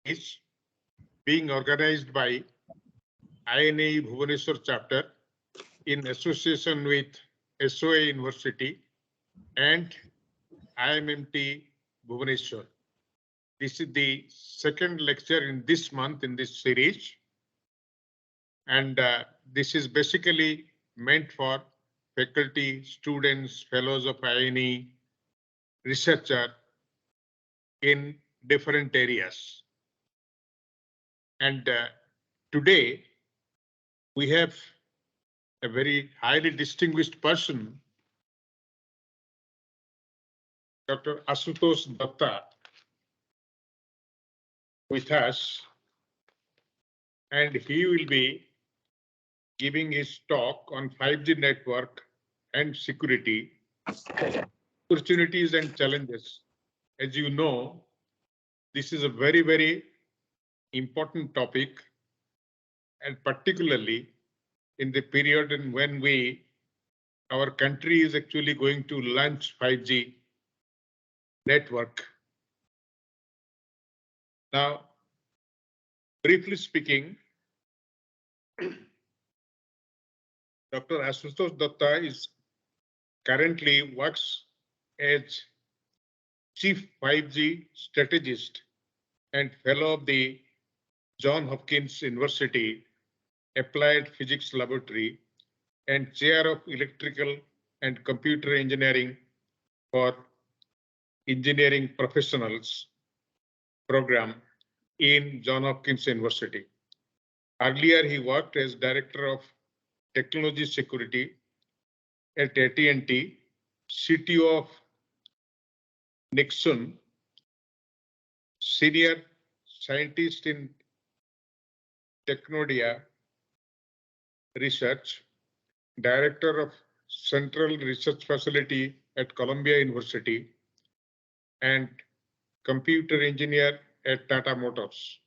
is being organized by INA Bhubaneswar chapter in association with SOA University and IMMT Bhubaneswar. This is the second lecture in this month in this series. And this is basically meant for faculty, students, fellows of INA, researcher in different areas. And today we have a very highly distinguished person, Dr. Ashutosh Datta, with us, and he will be giving his talk on 5G network and security, opportunities and challenges. As you know, this is a very, very important topic, and particularly in the period in when our country is actually going to launch 5G network. Now, briefly speaking, Dr. Ashutosh Datta is currently works as Chief 5G Strategist and Fellow of the Johns Hopkins University Applied Physics Laboratory and Chair of Electrical and Computer Engineering for Engineering Professionals program in Johns Hopkins University. Earlier, he worked as Director of Technology Security at AT&T, CTO of Nexon, Senior Scientist in Technodia Research, Director of Central Research Facility at Columbia University, and Computer Engineer at Tata Motors.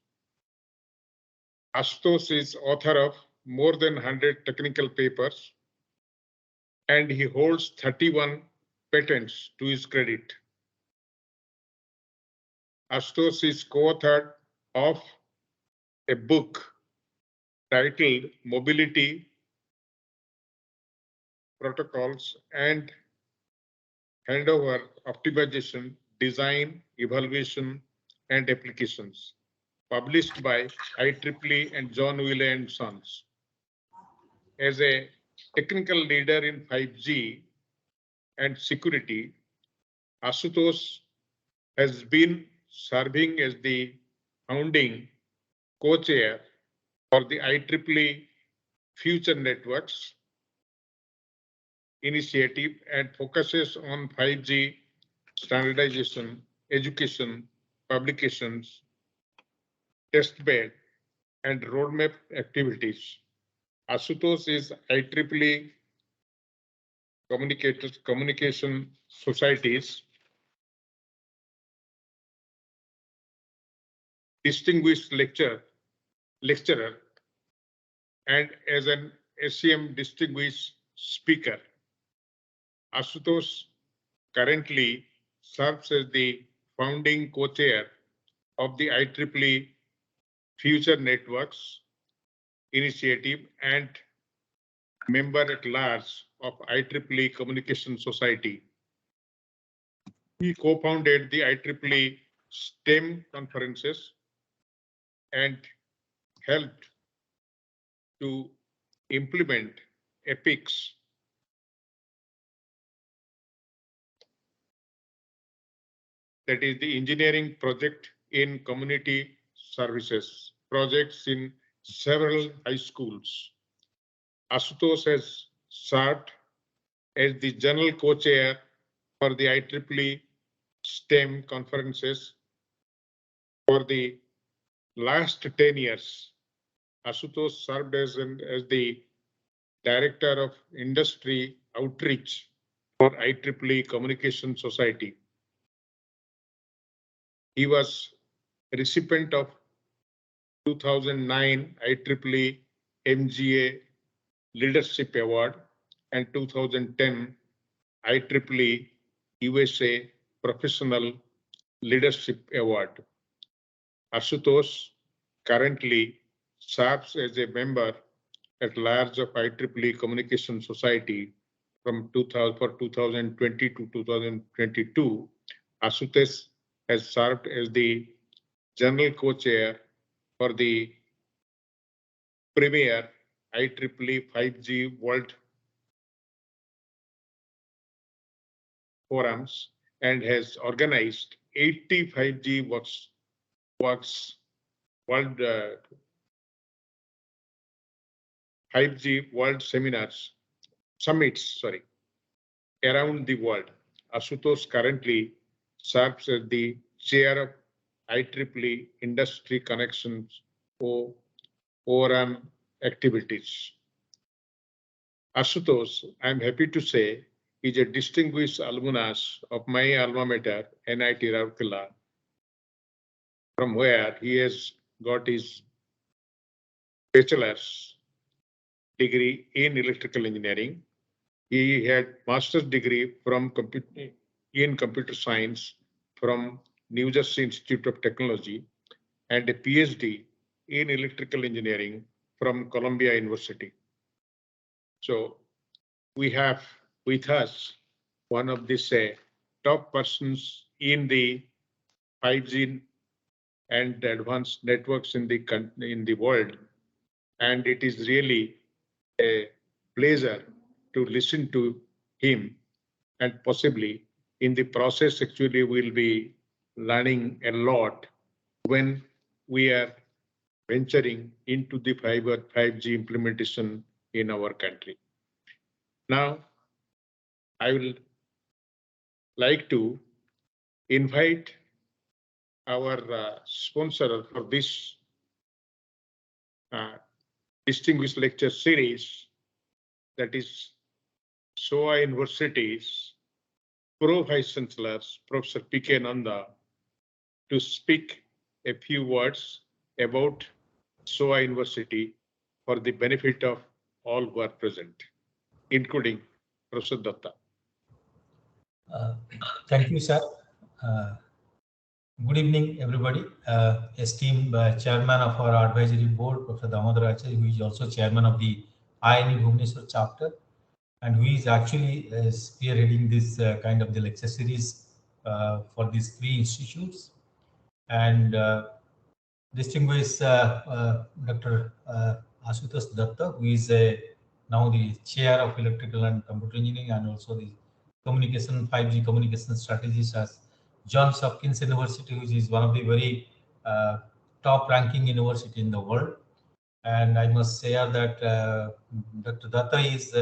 Ashutosh is author of more than 100 technical papers, and he holds 31 patents to his credit. Ashutosh is co-authored of a book titled Mobility Protocols and Handover Optimization, Design, Evaluation, and Applications, published by IEEE and John Wheeler and Sons. As a technical leader in 5G and security, Ashutosh has been serving as the founding co-chair for the IEEE Future Networks initiative and focuses on 5G standardization, education, publications, testbed, and roadmap activities. Ashutosh is IEEE Communication Society's distinguished lecturer and as an SCM distinguished speaker. Ashutosh currently serves as the founding co-chair of the IEEE Future Networks initiative and member at large of IEEE Communication Society. He co-founded the IEEE STEM conferences and helped to implement EPICS, that is the engineering project in community services projects in several high schools. Ashutosh has served as the general co-chair for the IEEE STEM conferences for the last 10 years. Ashutosh served as the Director of Industry Outreach for IEEE Communication Society. He was a recipient of 2009 IEEE MGA Leadership Award and 2010 IEEE USA Professional Leadership Award. Ashutosh currently serves as a member at large of IEEE Communication Society from 2020 to 2022. Ashutosh has served as the general co-chair for the premier IEEE 5G World Forums and has organized 80 5G works world 5G world summits, around the world. Ashutosh currently serves as the chair of IEEE Industry Connections Forum activities. Ashutosh, I'm happy to say, is a distinguished alumnus of my alma mater, NIT Rourkela, from where he has got his bachelor's degree in electrical engineering. He had master's degree in computer science from New Jersey Institute of Technology and a PhD in electrical engineering from Columbia University. So we have with us one of these top persons in the 5G and advanced networks in the world, and it is really a pleasure to listen to him, and possibly in the process actually we'll be learning a lot when we are venturing into the 5G implementation in our country. Now, I will like to invite our sponsor for this distinguished lecture series, that is SOA University's Pro Vice Chancellor, Professor P.K. Nanda, to speak a few words about SOA University for the benefit of all who are present, including Professor Datta. Thank you, sir. Good evening, everybody. Esteemed chairman of our advisory board, Professor Damodar Acharya, who is also chairman of the IIME Bhubaneswar chapter, and who is actually spearheading this kind of the lecture series for these three institutes. And distinguished Dr. Ashutosh Datta, who is now the chair of electrical and computer engineering and also the 5G communication strategies at Johns Hopkins University, which is one of the very top ranking university in the world. And I must say that Dr. Datta is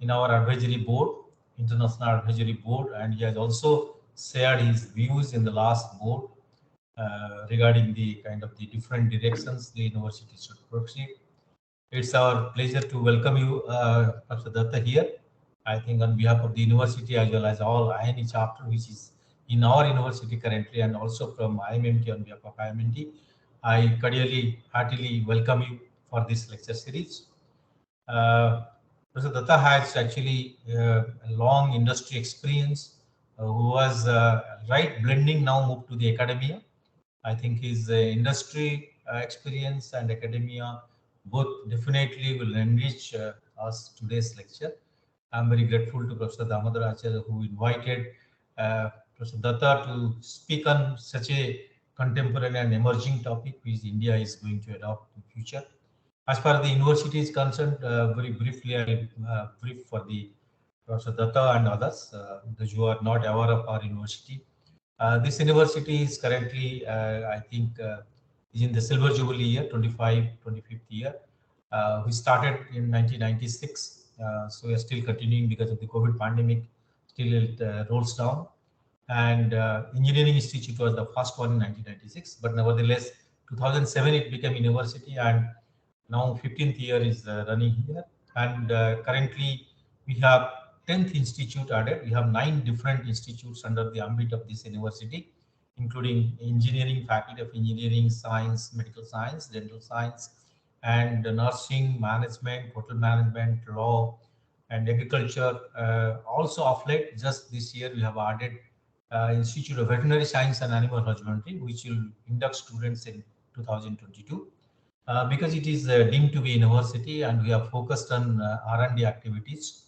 in our advisory board, international advisory board, and he has also shared his views in the last board regarding the kind of the different directions the university should proceed. It's our pleasure to welcome you, Professor Datta, here. I think on behalf of the university as well as all INE chapter, which is in our university currently, and also from IMMT on behalf of IMMT, I cordially, heartily welcome you for this lecture series. Professor Datta has actually a long industry experience, who was right blending now moved to the academia. I think his industry experience and academia both definitely will enrich us today's lecture. I'm very grateful to Professor Damodar Acharya, who invited Professor Datta to speak on such a contemporary and emerging topic which India is going to adopt in future. As far as the university is concerned, very briefly, I'll brief for the Professor Datta and others, those who are not aware of our university. This university is currently, I think, is in the silver jubilee year, 25th year. We started in 1996, so we are still continuing because of the COVID pandemic. Still, it rolls down. And Engineering Institute was the first one in 1996, but nevertheless, 2007 it became university, and now 15th year is running here. And currently, we have 10th institute added. We have 9 different institutes under the ambit of this university, including engineering, faculty of engineering, science, medical science, dental science, and nursing, management, hotel management, law, and agriculture. Also of late, just this year, we have added Institute of Veterinary Science and Animal Husbandry, which will induct students in 2022. Because it is deemed to be university and we are focused on R&D activities.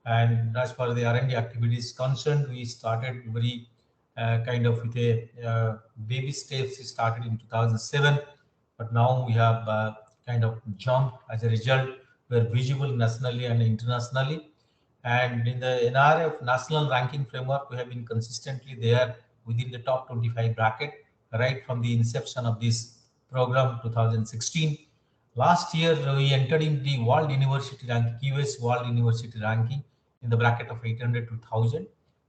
And as far as the R&D activities concerned, we started very kind of with a baby steps. We started in 2007, but now we have kind of jumped. As a result, we are visible nationally and internationally. And in the NRF national ranking framework, we have been consistently there within the top 25 bracket, right from the inception of this program 2016. Last year, we entered in the World University ranking, QS World University ranking in the bracket of 800 to 1000.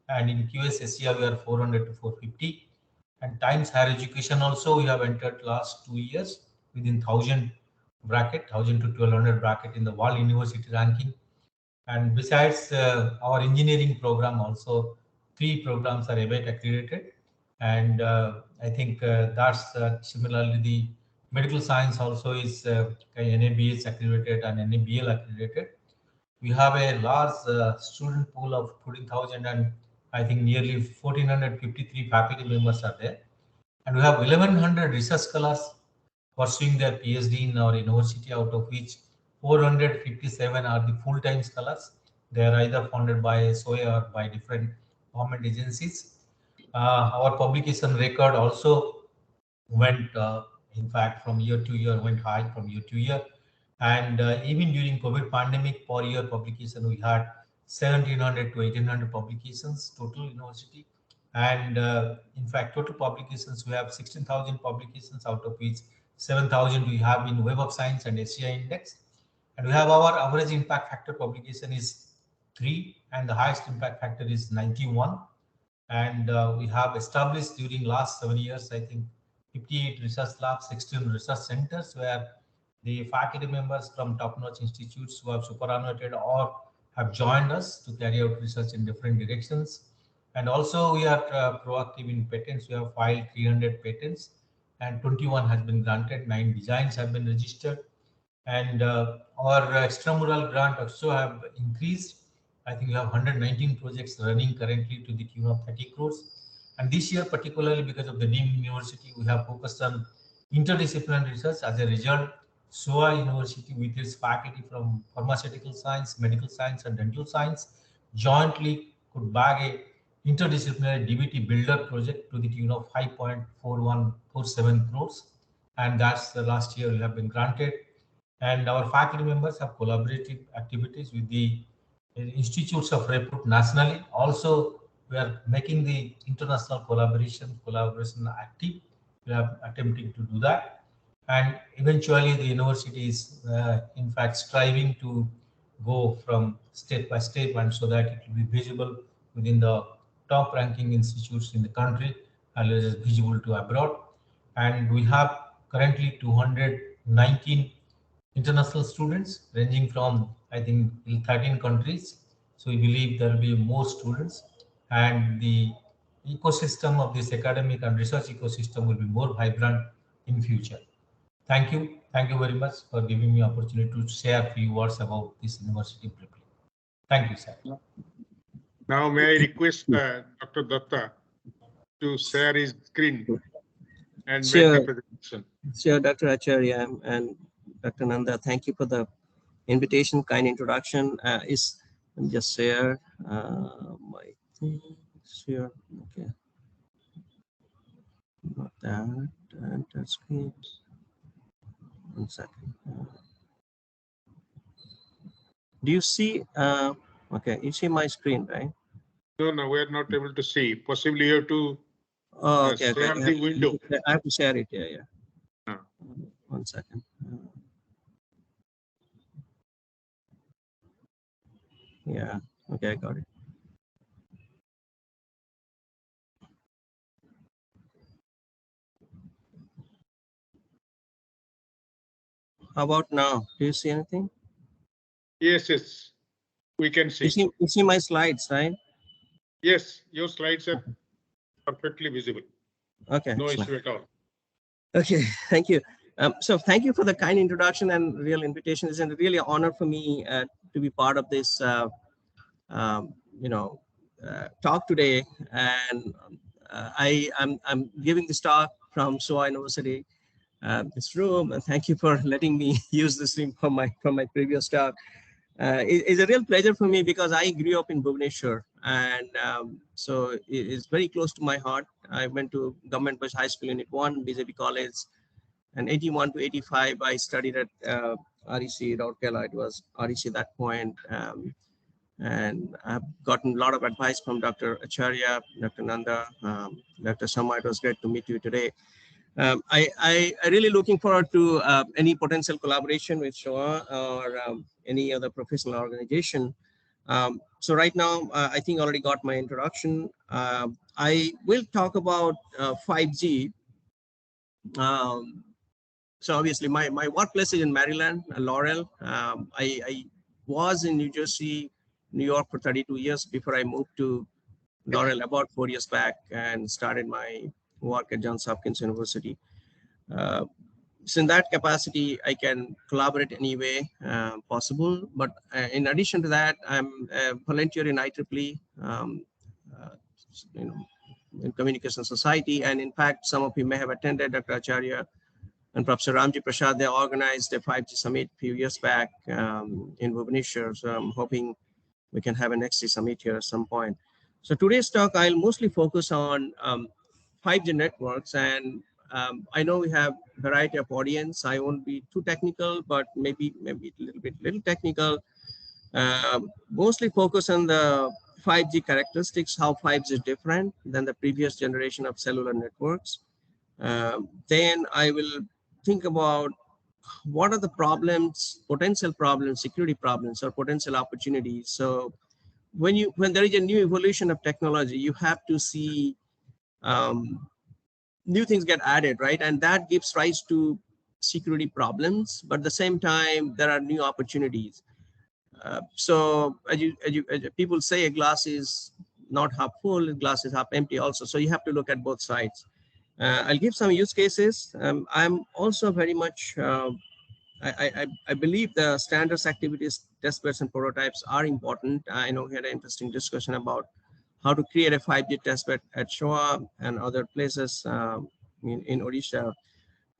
And in QS Asia, we are 400 to 450. And Times Higher Education also, we have entered last 2 years within 1000 bracket, 1000 to 1200 bracket in the World University ranking. And besides our engineering program, also 3 programs are ABET accredited. And I think that's similarly the medical science also is NABH accredited and NABL accredited. We have a large student pool of 14,000 and I think nearly 1,453 faculty members are there. And we have 1,100 research scholars pursuing their PhD in our university, out of which 457 are the full-time scholars. They are either funded by SOA or by different government agencies. Our publication record also went, in fact, from year to year, went high from year to year. And even during COVID pandemic, per year publication, we had 1,700 to 1,800 publications total university. And in fact, total publications, we have 16,000 publications, out of which 7,000 we have in Web of Science and SCI Index. And we have our average impact factor publication is 3, and the highest impact factor is 91. And we have established during last 7 years, I think, 58 research labs, 16 research centers, where the faculty members from top-notch institutes who have superannuated or have joined us to carry out research in different directions. And also we are proactive in patents. We have filed 300 patents and 21 has been granted, 9 designs have been registered. And our extramural grant also have increased. I think we have 119 projects running currently to the tune of 30 crores. And this year, particularly because of the deemed university, we have focused on interdisciplinary research. As a result, SOA University with its faculty from pharmaceutical science, medical science, and dental science jointly could bag a interdisciplinary DBT builder project to the tune of 5.4147 crores. And that's the last year we have been granted. And our faculty members have collaborative activities with the institutes of repute nationally. Also, we are making the international collaboration active. We are attempting to do that. And eventually the university is in fact striving to go from step by step, and so that it will be visible within the top ranking institutes in the country as well as visible to abroad. And we have currently 219 international students ranging from, I think, 13 countries. So we believe there will be more students, and the ecosystem of this academic and research ecosystem will be more vibrant in future. Thank you. Thank you very much for giving me opportunity to share a few words about this university briefly. Thank you, sir. Now, may I request Dr. Datta to share his screen and make the presentation. Sure, Dr. Acharya and Dr. Nanda, thank you for the invitation, kind introduction. Let me just share my thing. Sure, okay. Not that, and that screen. 1 second. Do you see? Okay, you see my screen, right? No, we are not able to see. Possibly you have to okay, share okay. the window. I have to share it. Yeah. 1 second. Yeah. Okay, I got it. How about now? Do you see anything? Yes, we can see. You see my slides, right? Yes, your slides are perfectly visible. Okay. No issue at all. Okay, thank you. So thank you for the kind introduction and real invitation. It's a really honor for me to be part of this, talk today, and I'm giving this talk from SOA University, this room, and thank you for letting me use this room from my previous talk. It's a real pleasure for me because I grew up in Bhubaneswar, and so it's very close to my heart. I went to Government Boys High School Unit 1, BJP College, and 81 to 85 I studied at REC Rourkela. It was REC at that point. And I've gotten a lot of advice from Dr. Acharya, Dr. Nanda, Dr. Sharma. It was great to meet you today. I really looking forward to any potential collaboration with SOA or any other professional organization. So right now, I think I already got my introduction. I will talk about 5G. So obviously my workplace is in Maryland, Laurel. I was in New Jersey, New York for 32 years before I moved to Laurel about 4 years back and started my work at Johns Hopkins University. So in that capacity, I can collaborate any way possible. But in addition to that, I'm a volunteer in IEEE, in Communication Society. And in fact, some of you may have attended Dr. Acharya and Professor Ramji Prasad. They organized a 5G summit a few years back in Bhubaneswar. So I'm hoping we can have a next summit here at some point. So today's talk, I'll mostly focus on 5G networks. And I know we have a variety of audience. I won't be too technical, but maybe a little technical. Mostly focus on the 5G characteristics, how 5G is different than the previous generation of cellular networks. Then I will think about what are the problems, potential problems, security problems, or potential opportunities. So when there is a new evolution of technology, you have to see new things get added, right? And that gives rise to security problems, but at the same time, there are new opportunities. So as people say, a glass is not half full, a glass is half empty also. So you have to look at both sides. I'll give some use cases. I'm also very much, I believe the standards, activities, test beds, and prototypes are important. I know we had an interesting discussion about how to create a 5G test bed at SOA and other places in Odisha.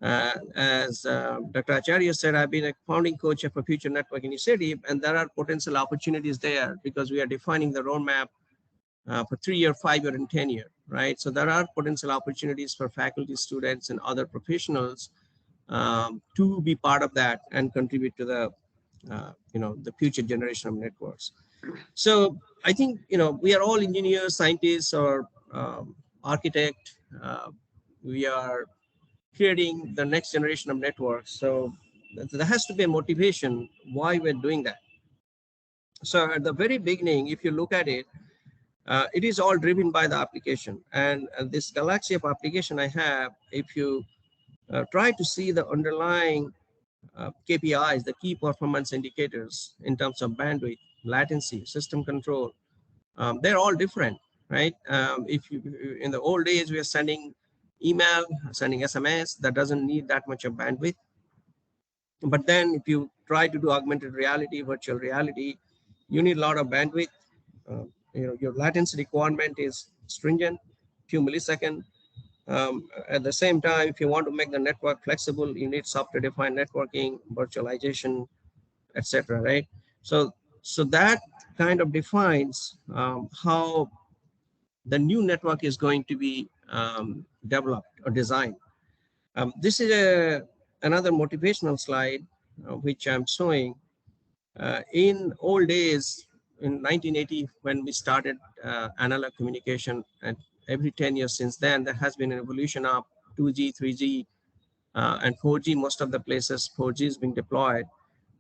As Dr. Acharya said, I've been a founding coach of a future network initiative, and there are potential opportunities there because we are defining the roadmap for 3-year, 5-year, and 10-year, right? So there are potential opportunities for faculty, students, and other professionals to be part of that and contribute to the, the future generation of networks. So I think, we are all engineers, scientists, or architect. We are creating the next generation of networks. So there has to be a motivation why we're doing that. So at the very beginning, if you look at it, it is all driven by the application. And this galaxy of application I have, if you try to see the underlying KPIs, the key performance indicators in terms of bandwidth, latency, system control, they're all different, right? If you, in the old days, we are sending email, sending SMS, that doesn't need that much of bandwidth. But then if you try to do augmented reality, virtual reality, you need a lot of bandwidth. Your latency requirement is stringent, few milliseconds. At the same time, if you want to make the network flexible, you need software-defined networking, virtualization, etc. Right? So that kind of defines how the new network is going to be developed or designed. This is another motivational slide, which I'm showing. In old days, in 1980, when we started analog communication, and every 10 years since then, there has been an evolution of 2G, 3G, and 4G. Most of the places 4G is being deployed.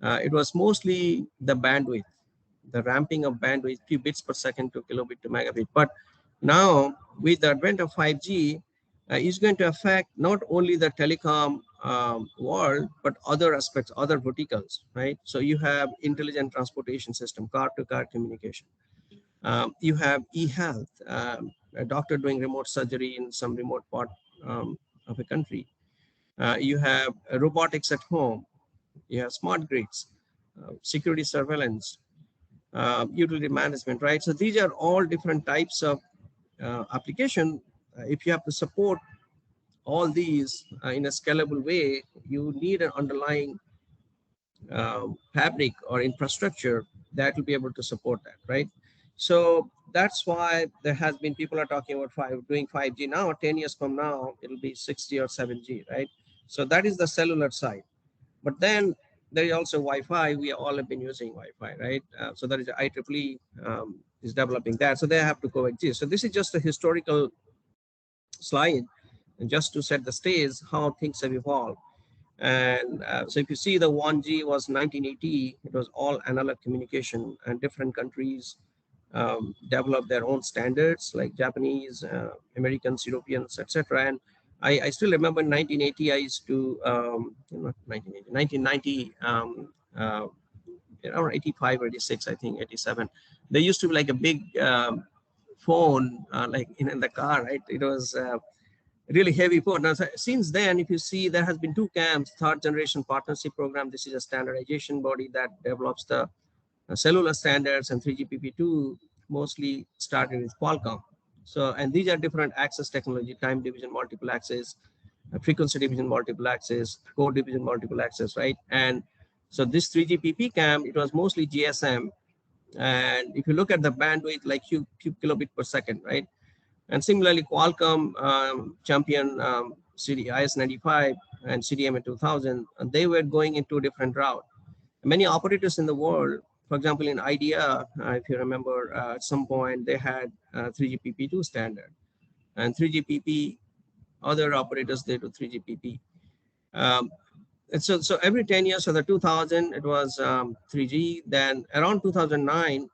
It was mostly the bandwidth, the ramping of bandwidth, few bits per second to kilobit to megabit. But now, with the advent of 5G, is going to affect not only the telecom world, but other aspects, other verticals, right? So you have intelligent transportation system, car-to-car communication. You have e-health, a doctor doing remote surgery in some remote part of a country. You have robotics at home. You have smart grids, security surveillance. utility management, right? So these are all different types of application. If you have to support all these in a scalable way, you need an underlying fabric or infrastructure that will be able to support that, right? So that's why there has been, people are talking about doing 5G now. 10 years from now, it'll be 6G or 7G, right? So that is the cellular side. But then there is also Wi-Fi. We all have been using Wi-Fi, right? So that is IEEE is developing that. So they have to coexist. So this is just a historical slide, and just to set the stage how things have evolved. And so if you see the 1G was 1980, it was all analog communication, and different countries developed their own standards, like Japanese, Americans, Europeans, etc. And I still remember in 1980, I used to, 1990, around 85 or 86, I think 87, there used to be like a big phone like in the car, right? It was really heavy phone. Now, since then, if you see, there has been two camps: third generation partnership program. This is a standardization body that develops the cellular standards, and 3GPP2 mostly started with Qualcomm. So, and these are different access technology: time division, multiple access, frequency division, multiple access, code division, multiple access, right? And so this 3GPP camp, it was mostly GSM. And if you look at the bandwidth, like kilobit per second, right? And similarly, Qualcomm champion IS-95 and CDMA 2000, and they were going into a different route. Many operators in the world, for example, in IDEA, if you remember, at some point they had 3GPP2 standard, and 3GPP, other operators, they do 3GPP. And so every 10 years, so the 2000, it was 3G. Then around 2009,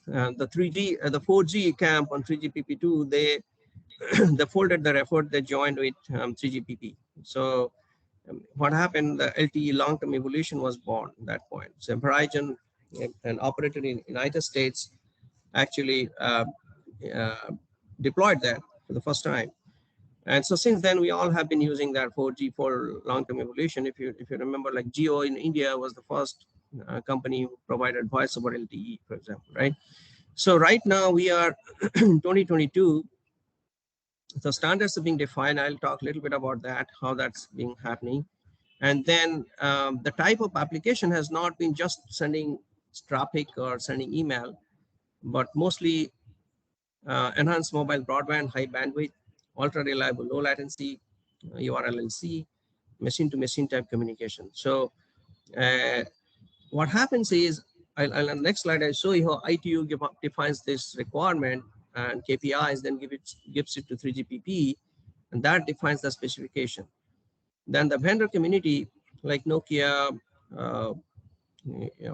the 4G camp on 3GPP2, they folded their effort, they joined with 3GPP. So what happened, the LTE long-term evolution was born at that point. So Verizon, an operator in United States, actually deployed that for the first time. And so since then, we all have been using that 4G for long-term evolution. If you remember, like Jio in India was the first company who provided voice over LTE, for example, right? So right now we are in 2022. So standards are being defined. I'll talk a little bit about that, how that's being happening. And then the type of application has not been just sending traffic or sending email, but mostly enhanced mobile broadband, high bandwidth, ultra reliable, low latency, URLLC, machine to machine type communication. So what happens is, on the next slide, I show you how ITU defines this requirement and KPIs, then gives it to 3GPP, and that defines the specification. Then the vendor community, like Nokia,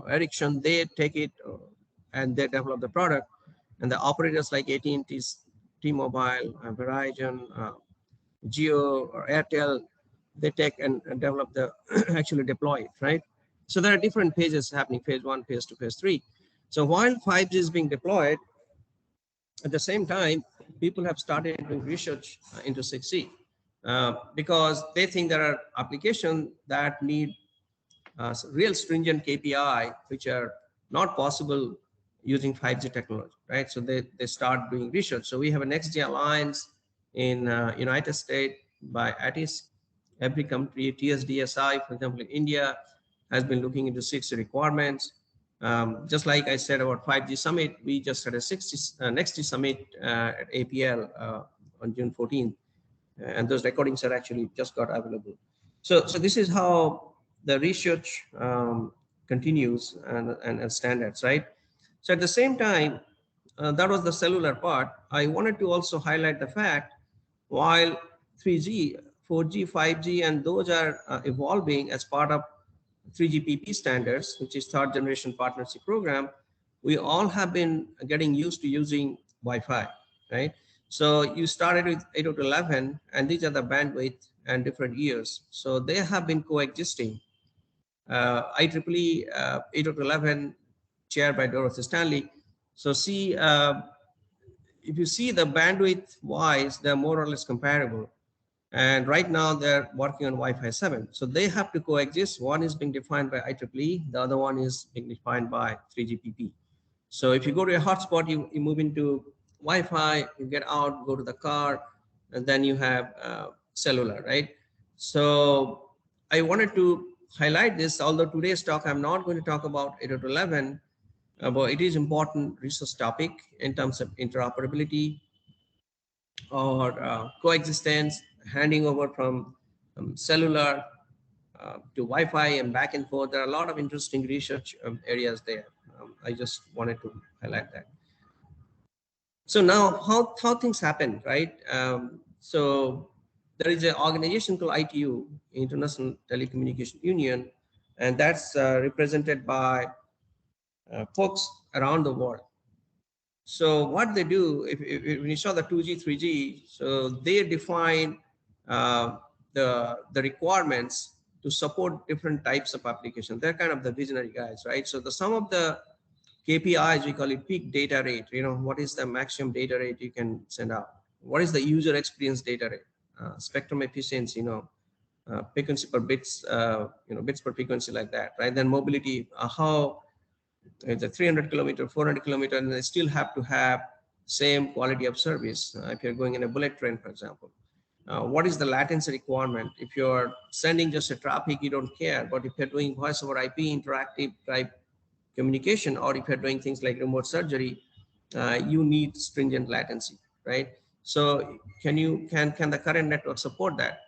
Ericsson, they take it and they develop the product. And the operators like AT&T, T-Mobile, Verizon, Jio, or Airtel, they take and develop the actually deploy it, right? So there are different phases happening: phase 1, phase 2, phase 3. So while 5G is being deployed, at the same time, people have started doing research into 6G because they think there are applications that need real stringent KPI, which are not possible using 5G technology, right? So they start doing research. So we have a NextG Alliance in United States by ATIS. Every country, TSDSI, for example, in India, has been looking into 6G requirements. Just like I said about 5G Summit, we just had a NextG Summit at APL on June 14th. And those recordings are actually just got available. So this is how the research continues and standards, right? So at the same time, that was the cellular part. I wanted to also highlight the fact, while 3G, 4G, 5G, and those are evolving as part of 3GPP standards, which is third generation partnership program, we all have been getting used to using Wi-Fi, right? So you started with 802.11, and these are the bandwidth and different years. So they have been coexisting. IEEE 802.11 chaired by Dorothy Stanley. So see, if you see the bandwidth wise, they're more or less comparable. And right now they're working on Wi-Fi 7. So they have to coexist. One is being defined by IEEE, the other one is being defined by 3GPP. So if you go to a hotspot, you move into Wi-Fi, you get out, go to the car, and then you have cellular, right? So I wanted to highlight this, although today's talk, I'm not going to talk about 802.11, but it is important resource topic in terms of interoperability or coexistence, handing over from cellular to Wi-Fi and back and forth. There are a lot of interesting research areas there. I just wanted to highlight that. So now how things happen, right? So there is an organization called ITU, International Telecommunication Union, and that's represented by folks around the world. So what they do, if when you saw the 2G, 3G, so they define the requirements to support different types of applications. They're kind of the visionary guys, right? So some of the KPIs, we call it peak data rate. You know, what is the maximum data rate you can send out? What is the user experience data rate? Spectrum efficiency, frequency per bits, bits per frequency, like that, right? Then mobility, how it's a 300 kilometer, 400 kilometer, and they still have to have same quality of service. If you're going in a bullet train, for example, what is the latency requirement? If you're sending just a traffic, you don't care. But if you're doing voice over IP, interactive type communication, or if you're doing things like remote surgery, you need stringent latency, right? So can the current network support that?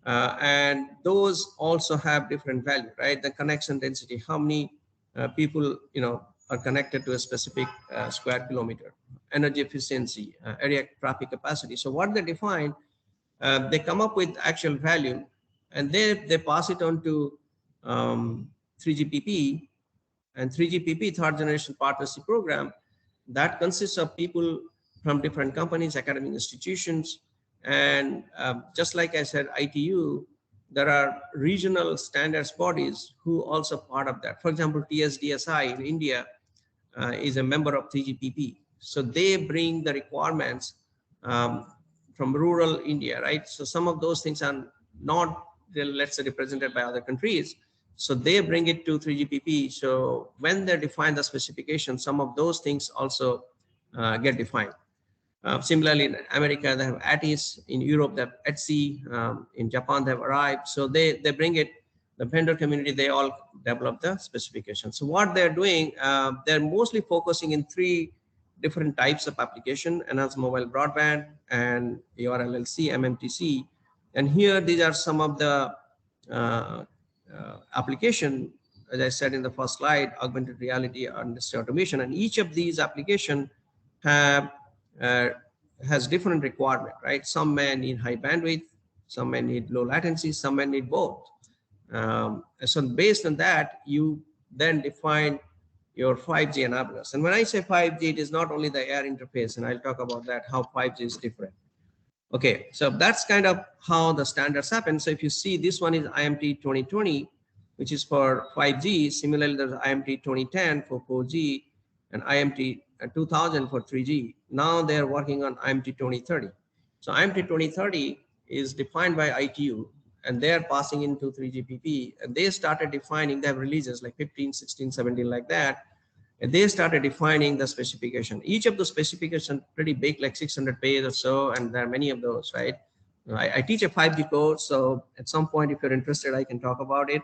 And those also have different value, right? The connection density, how many people are connected to a specific square kilometer, energy efficiency, area traffic capacity. So what they define, they come up with actual value, and they pass it on to 3GPP, and 3GPP, third generation partnership program, that consists of people from different companies, academic institutions, and just like I said, ITU, there are regional standards bodies who also part of that. For example, TSDSI in India is a member of 3GPP. So they bring the requirements from rural India, right? So some of those things are not, let's say, represented by other countries. So they bring it to 3GPP. So when they define the specification, some of those things also get defined. Similarly, in America, they have ATIS. In Europe, they have ETSI. In Japan, they have ARRIVE. So they bring it, the vendor community, they all develop the specification. So what they're doing, they're mostly focusing in three different types of application: enhanced mobile broadband and URLLC, MMTC. And here, these are some of the application, as I said in the first slide, augmented reality and industrial automation. And each of these applications have has different requirement, right? Some may need high bandwidth, some may need low latency, some may need both. So based on that, you then define your 5G enablers. And when I say 5G, it is not only the air interface, and I'll talk about that, how 5G is different. Okay, so that's kind of how the standards happen. So if you see, this one is IMT 2020, which is for 5G. Similarly, there's IMT 2010 for 4G and IMT 2000 for 3G. Now they're working on IMT 2030. So IMT 2030 is defined by ITU, and they're passing into 3GPP. And they started defining, they have releases like 15, 16, 17, like that. And they started defining the specification. Each of the specifications pretty big, like 600 pages or so, and there are many of those, right? I teach a 5G course, so at some point, if you're interested, I can talk about it.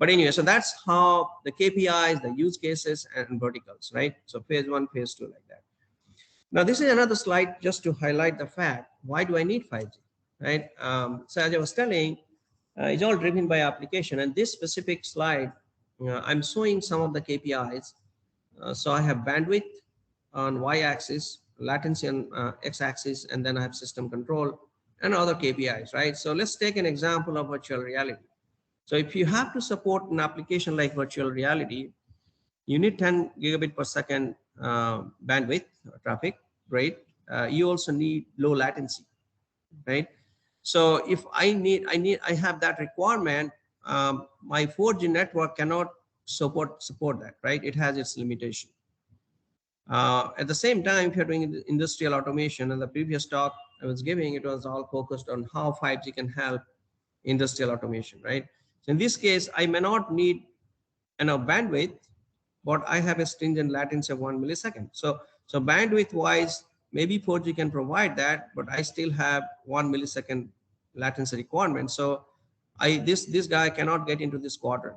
But anyway, so that's how the KPIs, the use cases, and verticals, right? So phase 1, phase 2, like that. Now, this is another slide just to highlight the fact, why do I need 5G, right? So as I was telling, it's all driven by application. And this specific slide, I'm showing some of the KPIs. So I have bandwidth on y-axis, latency on x-axis, and then I have system control and other KPIs, right? So let's take an example of virtual reality. So if you have to support an application like virtual reality, you need 10 gigabit per second bandwidth traffic rate. You also need low latency, right? So if I have that requirement, my 4G network cannot support that, right? It has its limitation. At the same time, if you're doing industrial automation, in the previous talk, I was giving, it was all focused on how 5G can help industrial automation, right? So in this case, I may not need enough bandwidth, but I have a stringent latency of 1 millisecond. So bandwidth wise, maybe 4G can provide that, but I still have 1 millisecond latency requirement. So this guy cannot get into this quadrant,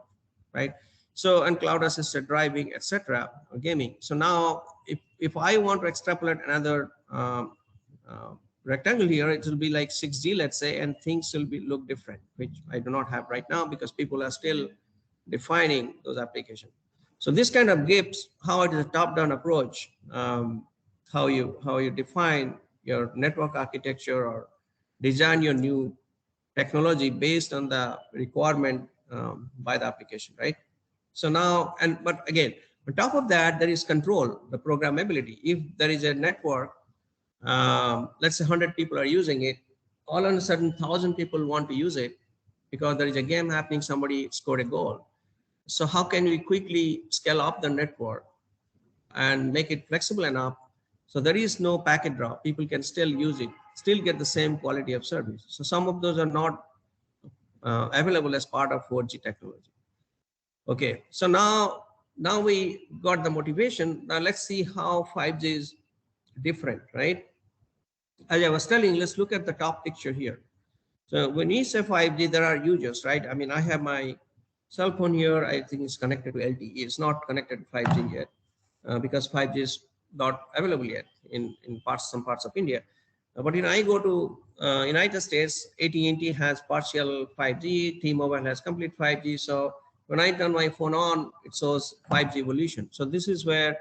right? So, and cloud assisted driving, etc., gaming. So now if I want to extrapolate another rectangle here, it will be like 6G, let's say, and things will look different, which I do not have right now because people are still defining those applications. So this kind of gives how it is a top-down approach, how you define your network architecture or design your new technology based on the requirement by the application, right? So now, but again, on top of that, there is control, the programmability. If there is a network, let's say 100 people are using it, all of a sudden 1,000 people want to use it because there is a game happening, somebody scored a goal. So how can we quickly scale up the network and make it flexible enough so there is no packet drop, people can still use it, still get the same quality of service. So some of those are not available as part of 4G technology. Okay, so now we got the motivation. Now let's see how 5G is different, right? As I was telling, let's look at the top picture here. So when we say 5G, there are users, right? I mean, I have my cell phone here, I think it's connected to LTE. It's not connected to 5G yet because 5G is not available yet in some parts of India. But when I go to United States, AT&T has partial 5G, T-Mobile has complete 5G. So when I turn my phone on, it shows 5G evolution. So this is where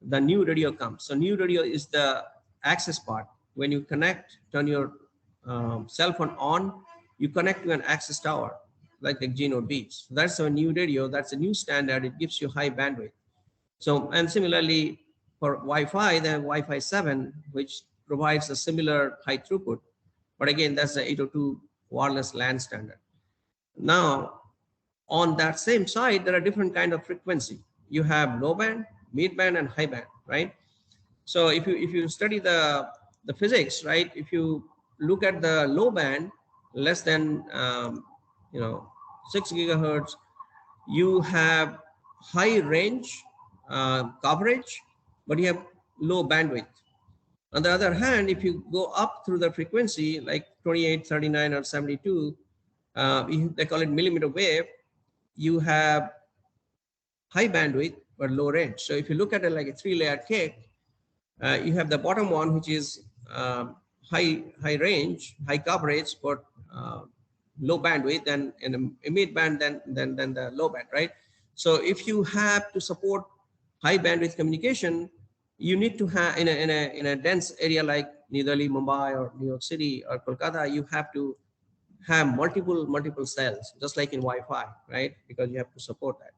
the new radio comes. So new radio is the access part. When you connect, turn your cell phone on, you connect to an access tower like the G-Node Beats. So that's a new radio. That's a new standard. It gives you high bandwidth. So, and similarly for Wi-Fi, they have Wi-Fi 7, which provides a similar high throughput. But again, that's the 802 wireless LAN standard. Now, on that same side, there are different kind of frequency. You have low band, mid band, and high band, right? So if you study the physics, right? If you look at the low band, less than 6 gigahertz, you have high range coverage, but you have low bandwidth. On the other hand, if you go up through the frequency like 28, 39, or 72, they call it millimeter wave, you have high bandwidth but low range. So if you look at it like a 3-layer cake, you have the bottom one, which is high range, high coverage, but low bandwidth, and in a mid band, then the low band, right? So if you have to support high bandwidth communication, you need to have in a dense area like New Delhi, Mumbai, or New York City, or Kolkata, you have to have multiple cells, just like in Wi-Fi, right? Because you have to support that.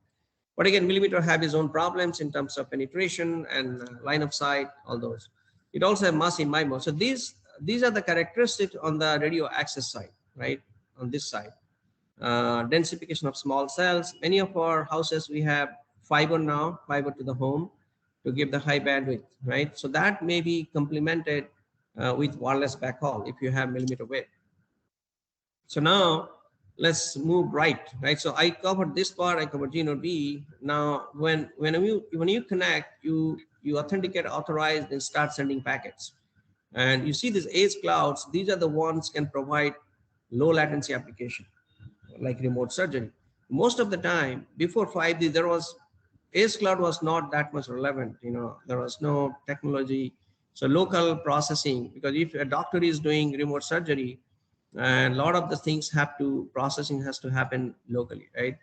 But again, millimeter have its own problems in terms of penetration and line of sight, all those. It also has massive MIMO. So these are the characteristics on the radio access side, right? On this side, densification of small cells. Many of our houses, we have fiber now, fiber to the home, to give the high bandwidth, right? So that may be complemented with wireless backhaul if you have millimeter wave. So now let's move right? So I covered this part, I covered G-Node B. Now, when you connect, you authenticate, authorize, and start sending packets. And you see these edge clouds, these are the ones can provide low latency application, like remote surgery. Most of the time, before 5G, edge cloud was not that much relevant. There was no technology. So local processing, because if a doctor is doing remote surgery, and a lot of the things processing has to happen locally, right?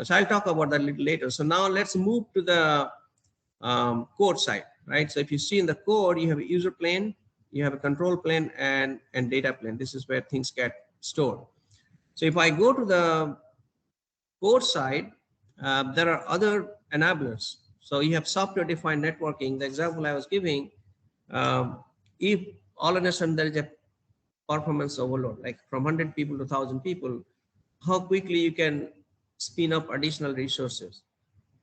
So I'll talk about that a little later. So now let's move to the code side, right? So if you see in the code, you have a user plane, you have a control plane, and data plane. This is where things get stored. So if I go to the code side, there are other enablers. So you have software-defined networking. The example I was giving, if all of a sudden there is a performance overload, like from 100 people to 1,000 people, how quickly you can spin up additional resources,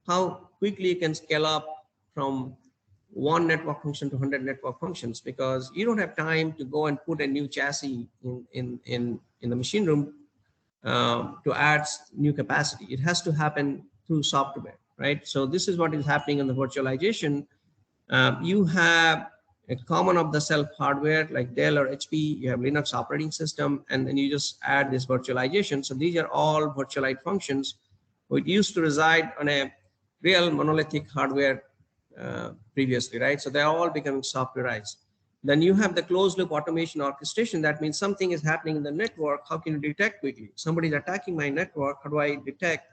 how quickly you can scale up from one network function to 100 network functions, because you don't have time to go and put a new chassis in the machine room to add new capacity. It has to happen through software, right? So this is what is happening in the virtualization. You have a common of the self hardware like Dell or HP, you have Linux operating system, and then you just add this virtualization. So these are all virtualized functions which used to reside on a real monolithic hardware previously, right? So they're all becoming softwareized. Then you have the closed loop automation orchestration. That means something is happening in the network. How can you detect quickly? Somebody's attacking my network. How do I detect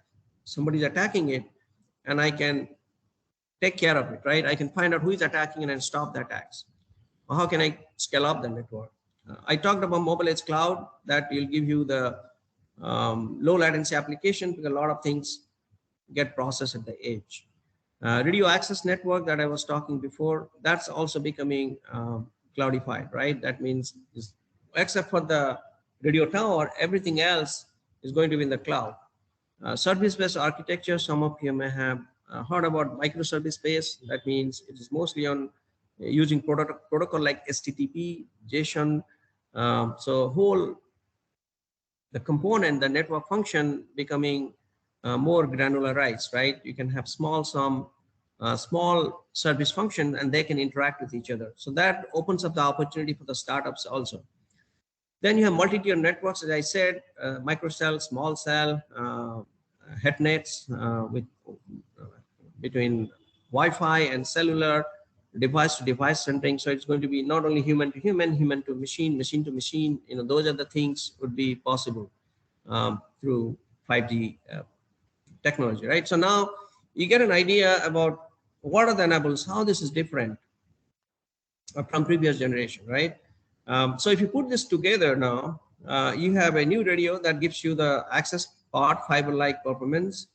somebody's attacking it? And I can take care of it, right? I can find out who is attacking and then stop the attacks. Or how can I scale up the network? I talked about mobile edge cloud, that will give you the low latency application, because a lot of things get processed at the edge. Radio access network that I was talking before, that's also becoming cloudified, right? That means except for the radio tower, everything else is going to be in the cloud. Service-based architecture, some of you may have heard about microservice-based. That means it is mostly on using protocol like HTTP, JSON. So the component, the network function becoming more granularized, right? You can have small service function and they can interact with each other. So that opens up the opportunity for the startups also. Then you have multi-tier networks, as I said, microcell, small cell, head nets between Wi-Fi and cellular, device to device centering. So it's going to be not only human to human, human to machine, machine to machine. You know, those are the things would be possible through 5G technology, right? So now you get an idea about what are the enablers, how this is different from previous generation, right? So if you put this together now, you have a new radio that gives you the access part, fiber-like performance.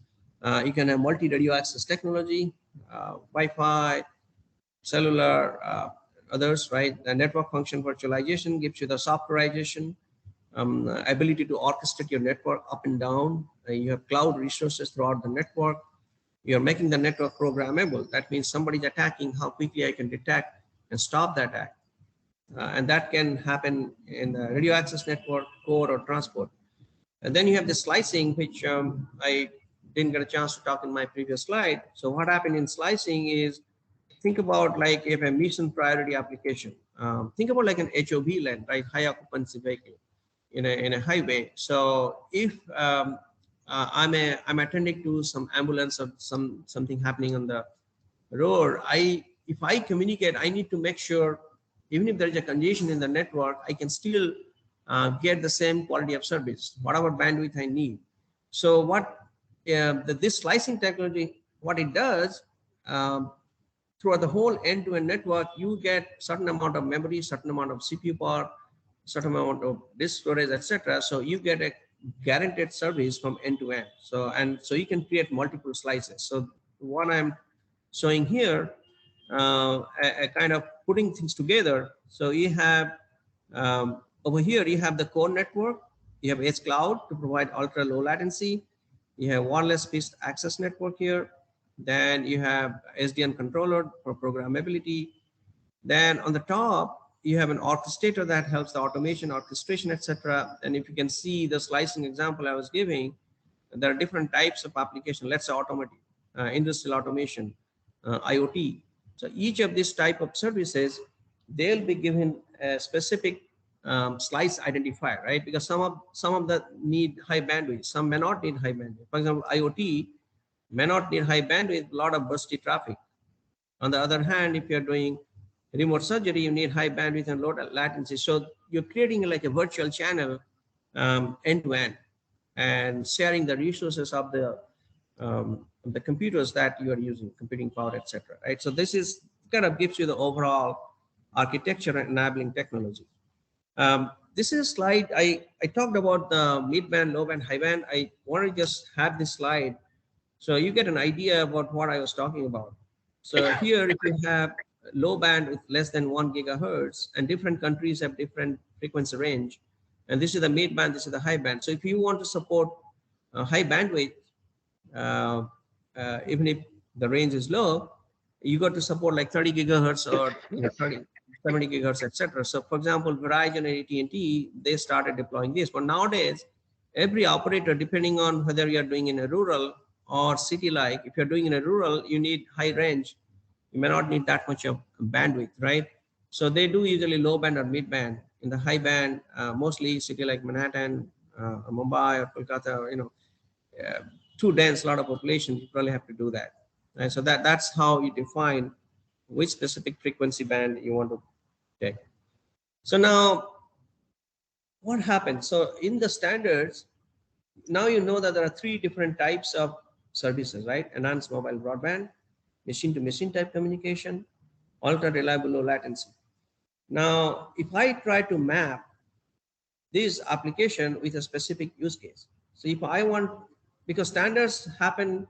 You can have multi-radio access technology, Wi-Fi, cellular, others, right? The network function virtualization gives you the softwareization, ability to orchestrate your network up and down. You have cloud resources throughout the network. You're making the network programmable. That means somebody's attacking, how quickly I can detect and stop the attack. And that can happen in the radio access network, core, or transport. And then you have the slicing, which I didn't get a chance to talk in my previous slide. So what happened in slicing is, think about like if a mission priority application, think about like an HOV lane, right? High occupancy vehicle in a highway. So if I'm attending to some ambulance or something happening on the road, if I communicate, I need to make sure, even if there is a congestion in the network, I can still get the same quality of service, whatever bandwidth I need. So what this slicing technology, what it does, throughout the whole end-to-end network, you get certain amount of memory, certain amount of CPU power, certain amount of disk storage, etc. So you get a guaranteed service from end to end. So you can create multiple slices. So what I'm showing here, a kind of putting things together. So you have over here, you have the core network, you have edge cloud to provide ultra low latency, you have wireless fixed access network here, then you have SDN controller for programmability. Then on the top, you have an orchestrator that helps the automation, orchestration, etc. And if you can see the slicing example I was giving, there are different types of application. Let's say automotive, industrial automation, IoT. So each of these type of services, they'll be given a specific slice identifier, right? Because some of the need high bandwidth, some may not need high bandwidth. For example, IoT may not need high bandwidth, a lot of bursty traffic. On the other hand, if you're doing remote surgery, you need high bandwidth and low latency. So you're creating like a virtual channel end to end and sharing the resources of the computers that you are using, computing power, etc. Right? So this is kind of gives you the overall architecture and enabling technology. This is a slide I talked about the mid band, low band, high band. I want to just have this slide so you get an idea about what I was talking about. So here, if you have low band with less than 1 gigahertz, and different countries have different frequency range, and this is the mid band, this is the high band. So if you want to support high bandwidth, even if the range is low, you got to support like 30 gigahertz or 30, 70 gigahertz, etc. So for example, Verizon and AT&T, they started deploying this. But nowadays, every operator, depending on whether you're doing in a rural or city-like, if you're doing in a rural, you need high range. You may not need that much of bandwidth, right? So they do usually low band or mid band. In the high band, mostly city like Manhattan, Mumbai or Kolkata, too dense, a lot of population, you probably have to do that. And so that's how you define which specific frequency band you want to take. So now what happens? So in the standards, now you know that there are 3 different types of services, right? Enhanced mobile broadband, machine to machine type communication, ultra reliable low latency. Now, if I try to map this application with a specific use case. So if I want, because standards happen,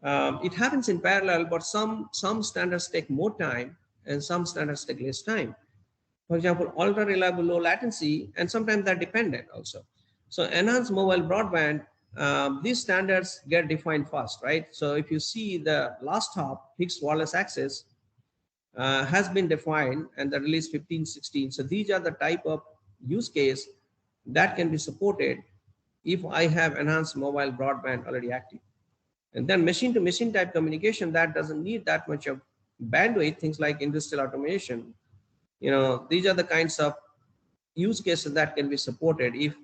it happens in parallel, but some standards take more time and some standards take less time. For example, ultra reliable low latency, and sometimes they're dependent also. So enhanced mobile broadband, these standards get defined first, right? So if you see the last hop, fixed wireless access, has been defined and the release 1516. So these are the type of use case that can be supported if I have enhanced mobile broadband already active. And then machine to machine type communication, that doesn't need that much of bandwidth, things like industrial automation. These are the kinds of use cases that can be supported if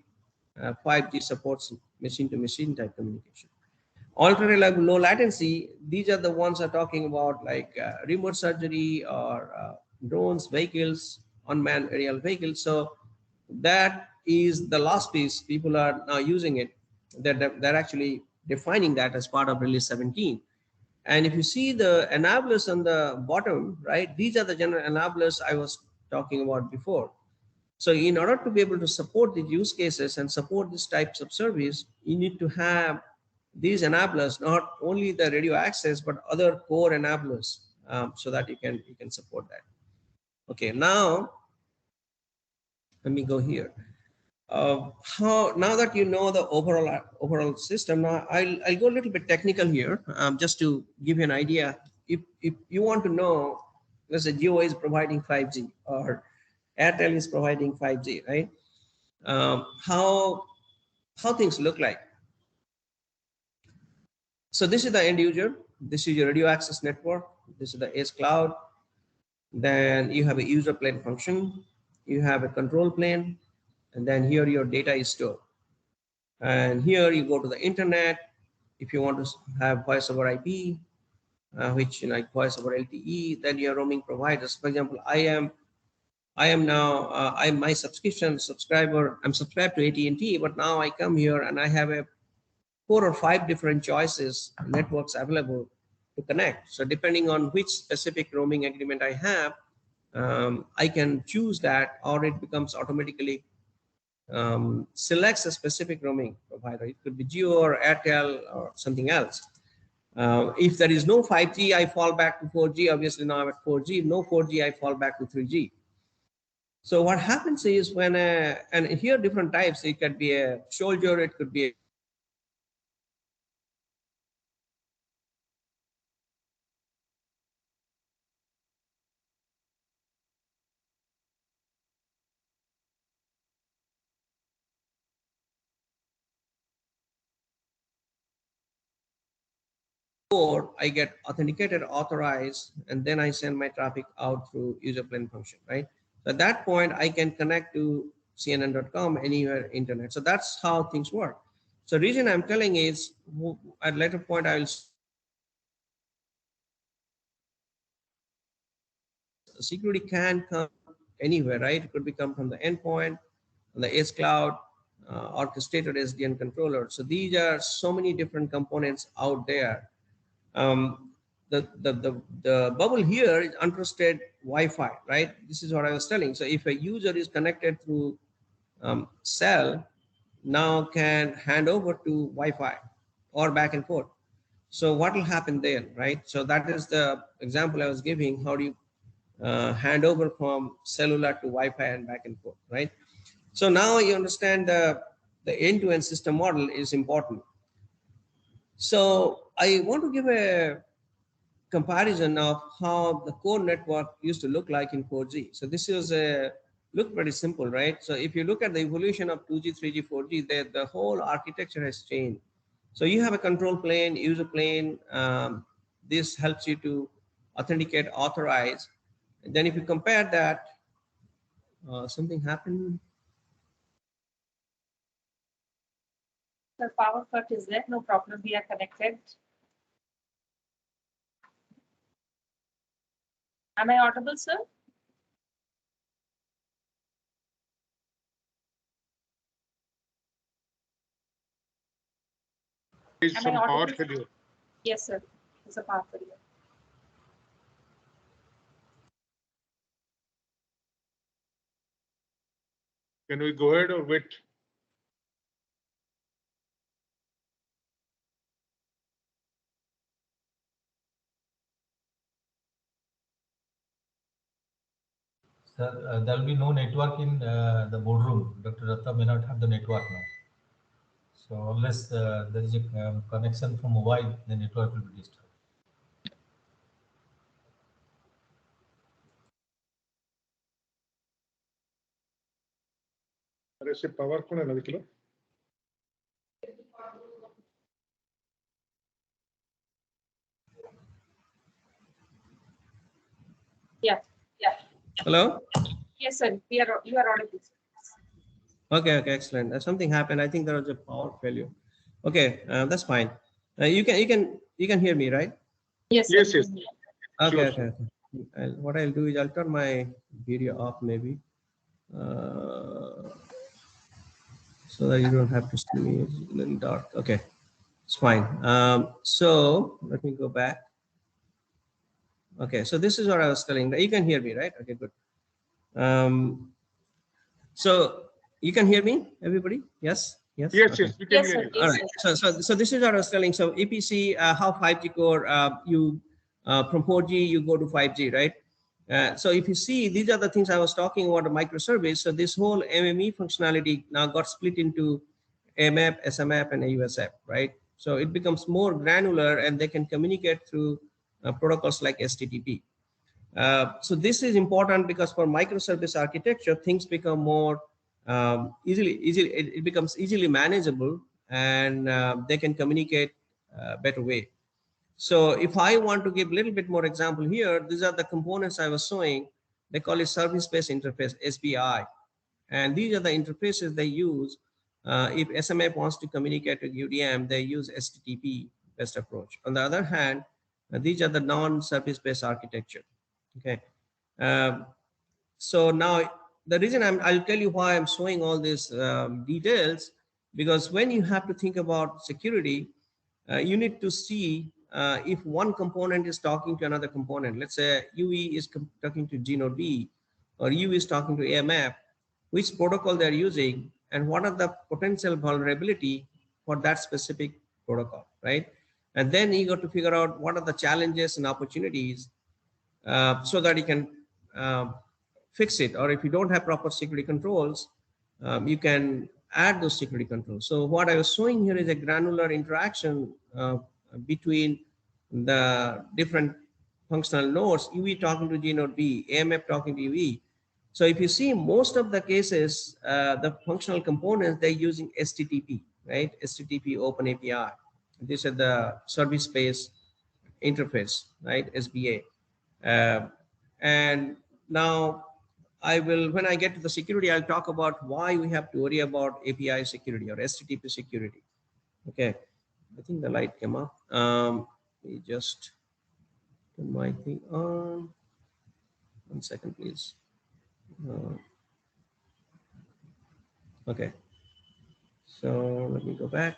5G supports machine to machine type communication. Ultra reliable low latency, these are the ones I'm talking about, like remote surgery or drones, vehicles, unmanned aerial vehicles. So that is the last piece. People are now using it. They're actually defining that as part of release 17. And if you see the enablers on the bottom, right, these are the general enablers I was talking about before. So in order to be able to support the use cases and support these types of service, you need to have these enablers, not only the radio access, but other core enablers, so that you can support that. Okay, now let me go here. Now that you know the overall system, now I'll go a little bit technical here, just to give you an idea. If you want to know, let's say Jio is providing 5G or Airtel is providing 5G, right? How things look like. So this is the end user. This is your radio access network. This is the edge cloud. Then you have a user plane function. You have a control plane. And then here your data is stored. And here you go to the internet. If you want to have voice over IP, which like voice over LTE, then your roaming providers. For example, I am now, I'm my subscriber. I'm subscribed to AT&T, but now I come here and I have a 4 or 5 different choices, networks available to connect. So depending on which specific roaming agreement I have, I can choose that, or it becomes automatically selects a specific roaming provider. It could be Jio or Airtel or something else. If there is no 5G, I fall back to 4G. Obviously now I'm at 4G. If no 4G, I fall back to 3G. So what happens is when, and here different types, it could be a soldier, it could be a or I get authenticated, authorized, and then I send my traffic out through user plane function, right? So at that point, I can connect to CNN.com anywhere internet. So that's how things work. So the reason I'm telling is at a later point, I will security can come anywhere, right? It could be come from the endpoint, from the edge cloud, orchestrated SDN controller. So these are so many different components out there. The bubble here is untrusted Wi-Fi, right? This is what I was telling. So if a user is connected through cell, now can hand over to Wi-Fi or back and forth. So what will happen there, right? So that is the example I was giving. How do you hand over from cellular to Wi-Fi and back and forth, right? So now you understand the end-to-end system model is important. So I want to give a comparison of how the core network used to look like in 4G. So this is look pretty simple, right? So if you look at the evolution of 2G, 3G, 4G, the whole architecture has changed. So you have a control plane, user plane. This helps you to authenticate, authorize. And then if you compare that, something happened. The power cut is there, no problem, we are connected. Am I audible, sir? Is Am some I power audible? failure. Yes, sir. It's a power failure. Can we go ahead or wait? Sir, there will be no network in the boardroom. Dr. Datta may not have the network now. So unless there is a connection from mobile, the network will be disturbed. अरे से power कौन है ना दिखला? Yeah. Hello? Yes, sir. You are audible. Okay, excellent. Something happened. I think there was a power failure. Okay, that's fine. You can hear me, right? Yes, sir. Yes. Okay, Sure, okay. What I'll do is I'll turn my video off maybe, so that you don't have to see me. It's a little dark. Okay, it's fine. So let me go back. Okay, so this is what I was telling. You can hear me, right? Okay, good. So you can hear me, everybody? Yes. Yes, Okay. we can Yes, hear sir. you. All Yes, right. sir. So this is what I was telling. So EPC, how 5G core, you from 4G you go to 5G, right? So if you see, these are the things I was talking about, the microservice. So this whole MME functionality now got split into AMAP, SMAP, and AUSAP, right? So it becomes more granular, and they can communicate through protocols like HTTP. So this is important because for microservice architecture, things become more it becomes easily manageable, and they can communicate better way. So if I want to give a little bit more example here, these are the components I was showing. They call it service-based interface, SBI. And these are the interfaces they use. If SMAP wants to communicate with UDM, they use HTTP based approach. On the other hand, these are the non-service-based architecture. Okay. So now the reason I'll tell you why I'm showing all these details, because when you have to think about security, you need to see if one component is talking to another component. Let's say UE is talking to Gnode B, or UE is talking to AMAP, which protocol they're using, and what are the potential vulnerability for that specific protocol, right? And then you got to figure out what are the challenges and opportunities so that you can fix it. Or if you don't have proper security controls, you can add those security controls. So what I was showing here is a granular interaction between the different functional nodes, UE talking to Gnode B, AMAP talking to UE. So if you see most of the cases, the functional components, they're using HTTP, right? HTTP Open API. This is the service space interface, right? SBA. And now I will, when I get to the security, I'll talk about why we have to worry about API security or HTTP security. Okay, I think the light came up. Let me just turn my thing on. 1 second, please. Okay, so let me go back.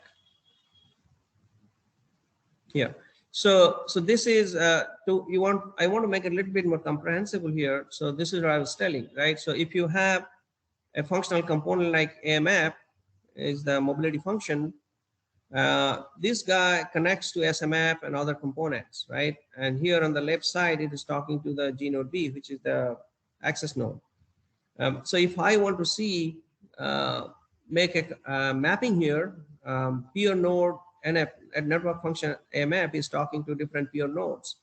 Here. So this is I want to make it a little bit more comprehensible here. So this is what I was telling, right? So if you have a functional component like AMAP is the mobility function, this guy connects to SMAP and other components, right? And here on the left side, it is talking to the Gnode B, which is the access node. So if I want to see, make a mapping here, peer node and a network function AMAP is talking to different peer nodes.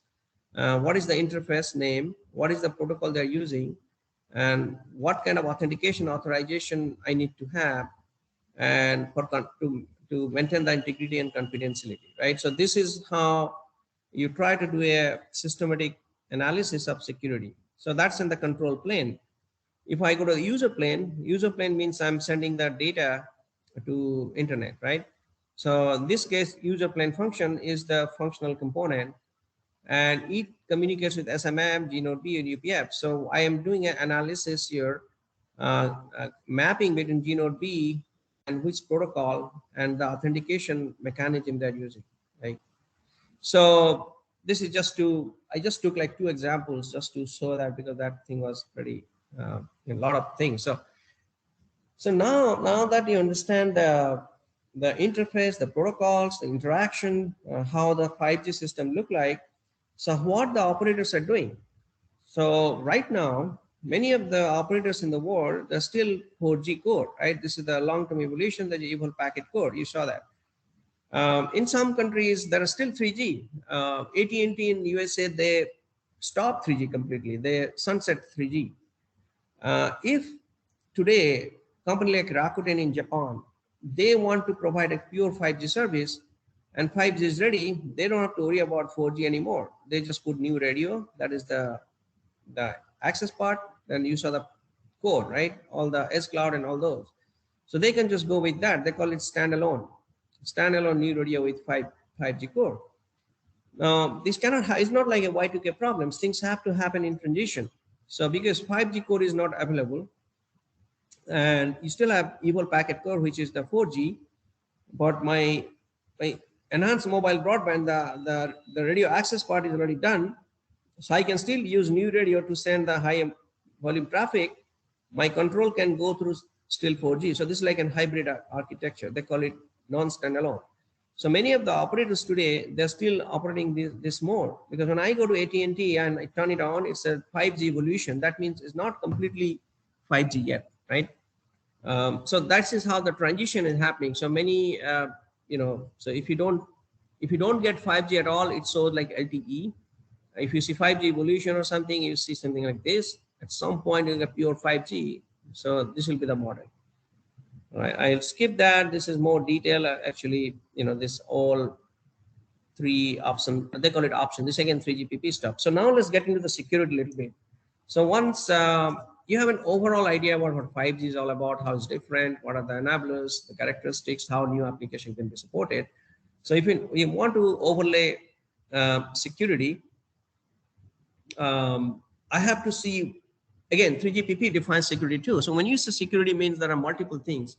what is the interface name, what is the protocol they're using, and what kind of authentication authorization I need to have, and to maintain the integrity and confidentiality, right? So this is how you try to do a systematic analysis of security. So that's in the control plane. If I go to the user plane means I'm sending the data to internet, right? So in this case, user plane function is the functional component, and it communicates with SMM, GNodeB, and UPF. So I am doing an analysis here, mapping between GNodeB and which protocol and the authentication mechanism they're using, right? So this is I just took like 2 examples just to show that, because that thing was pretty, a lot of things. So now that you understand the interface, the protocols, the interaction, how the 5G system look like, so what the operators are doing. So right now, many of the operators in the world, they're still 4G core, right? This is the long-term evolution, the evolved packet core. You saw that. In some countries, there are still 3G. AT&T in USA, they stopped 3G completely. They sunset 3G. If today, company like Rakuten in Japan, they want to provide a pure 5G service, and 5G is ready, they don't have to worry about 4G anymore. They just put new radio, that is the access part, then you saw the code, right? All the S Cloud and all those. So they can just go with that. They call it standalone new radio with 5G core. Now, this it's not like a Y2K problems. Things have to happen in transition. So because 5G core is not available, and you still have evolved packet core, which is the 4G, but my enhanced mobile broadband, the radio access part is already done. So I can still use new radio to send the high volume traffic. My control can go through still 4G. So this is like a hybrid architecture. They call it non-standalone. So many of the operators today, they're still operating this mode, because when I go to AT&T and I turn it on, it's a 5G evolution. That means it's not completely 5G yet, right? So that is how the transition is happening. So many, so if you don't get 5G at all, it shows like LTE. If you see 5G evolution or something, you see something like this. At some point, you'll get pure 5G. So this will be the model. All right, I'll skip that. This is more detail. Actually, this all 3 options, they call it option. This again, 3GPP stuff. So now let's get into the security a little bit. So once you have an overall idea about what 5G is all about, how it's different, what are the enablers, the characteristics, how new application can be supported. So if you want to overlay security, I have to see, again, 3GPP defines security too. So when you say security, means there are multiple things.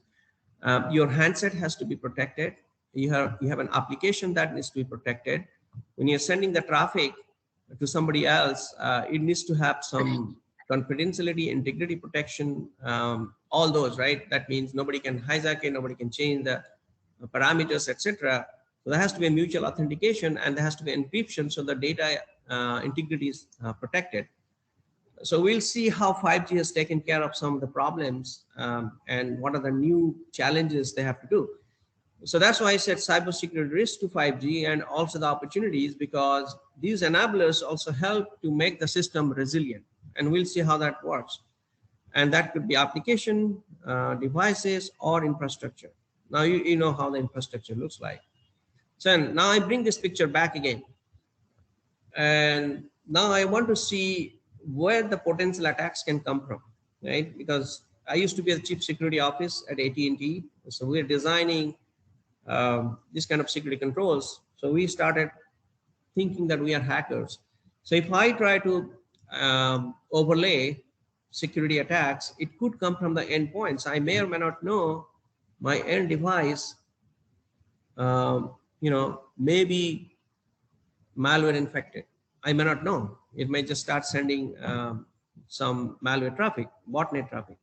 Your handset has to be protected. You have an application that needs to be protected. When you're sending the traffic to somebody else, it needs to have some confidentiality, integrity protection, all those, right? That means nobody can hijack it, nobody can change the parameters, etc. So there has to be a mutual authentication, and there has to be encryption, so the data integrity is protected. So we'll see how 5G has taken care of some of the problems, and what are the new challenges they have to do. So that's why I said cybersecurity risk to 5G, and also the opportunities, because these enablers also help to make the system resilient, and we'll see how that works. And that could be application, devices, or infrastructure. Now you know how the infrastructure looks like. So now I bring this picture back again. And now I want to see where the potential attacks can come from, right? Because I used to be at the chief security office at AT&T. So we're designing this kind of security controls. So we started thinking that we are hackers. So if I try to overlay security attacks, it could come from the endpoints. I may or may not know my end device, may be malware infected. I may not know. It may just start sending some malware traffic, botnet traffic.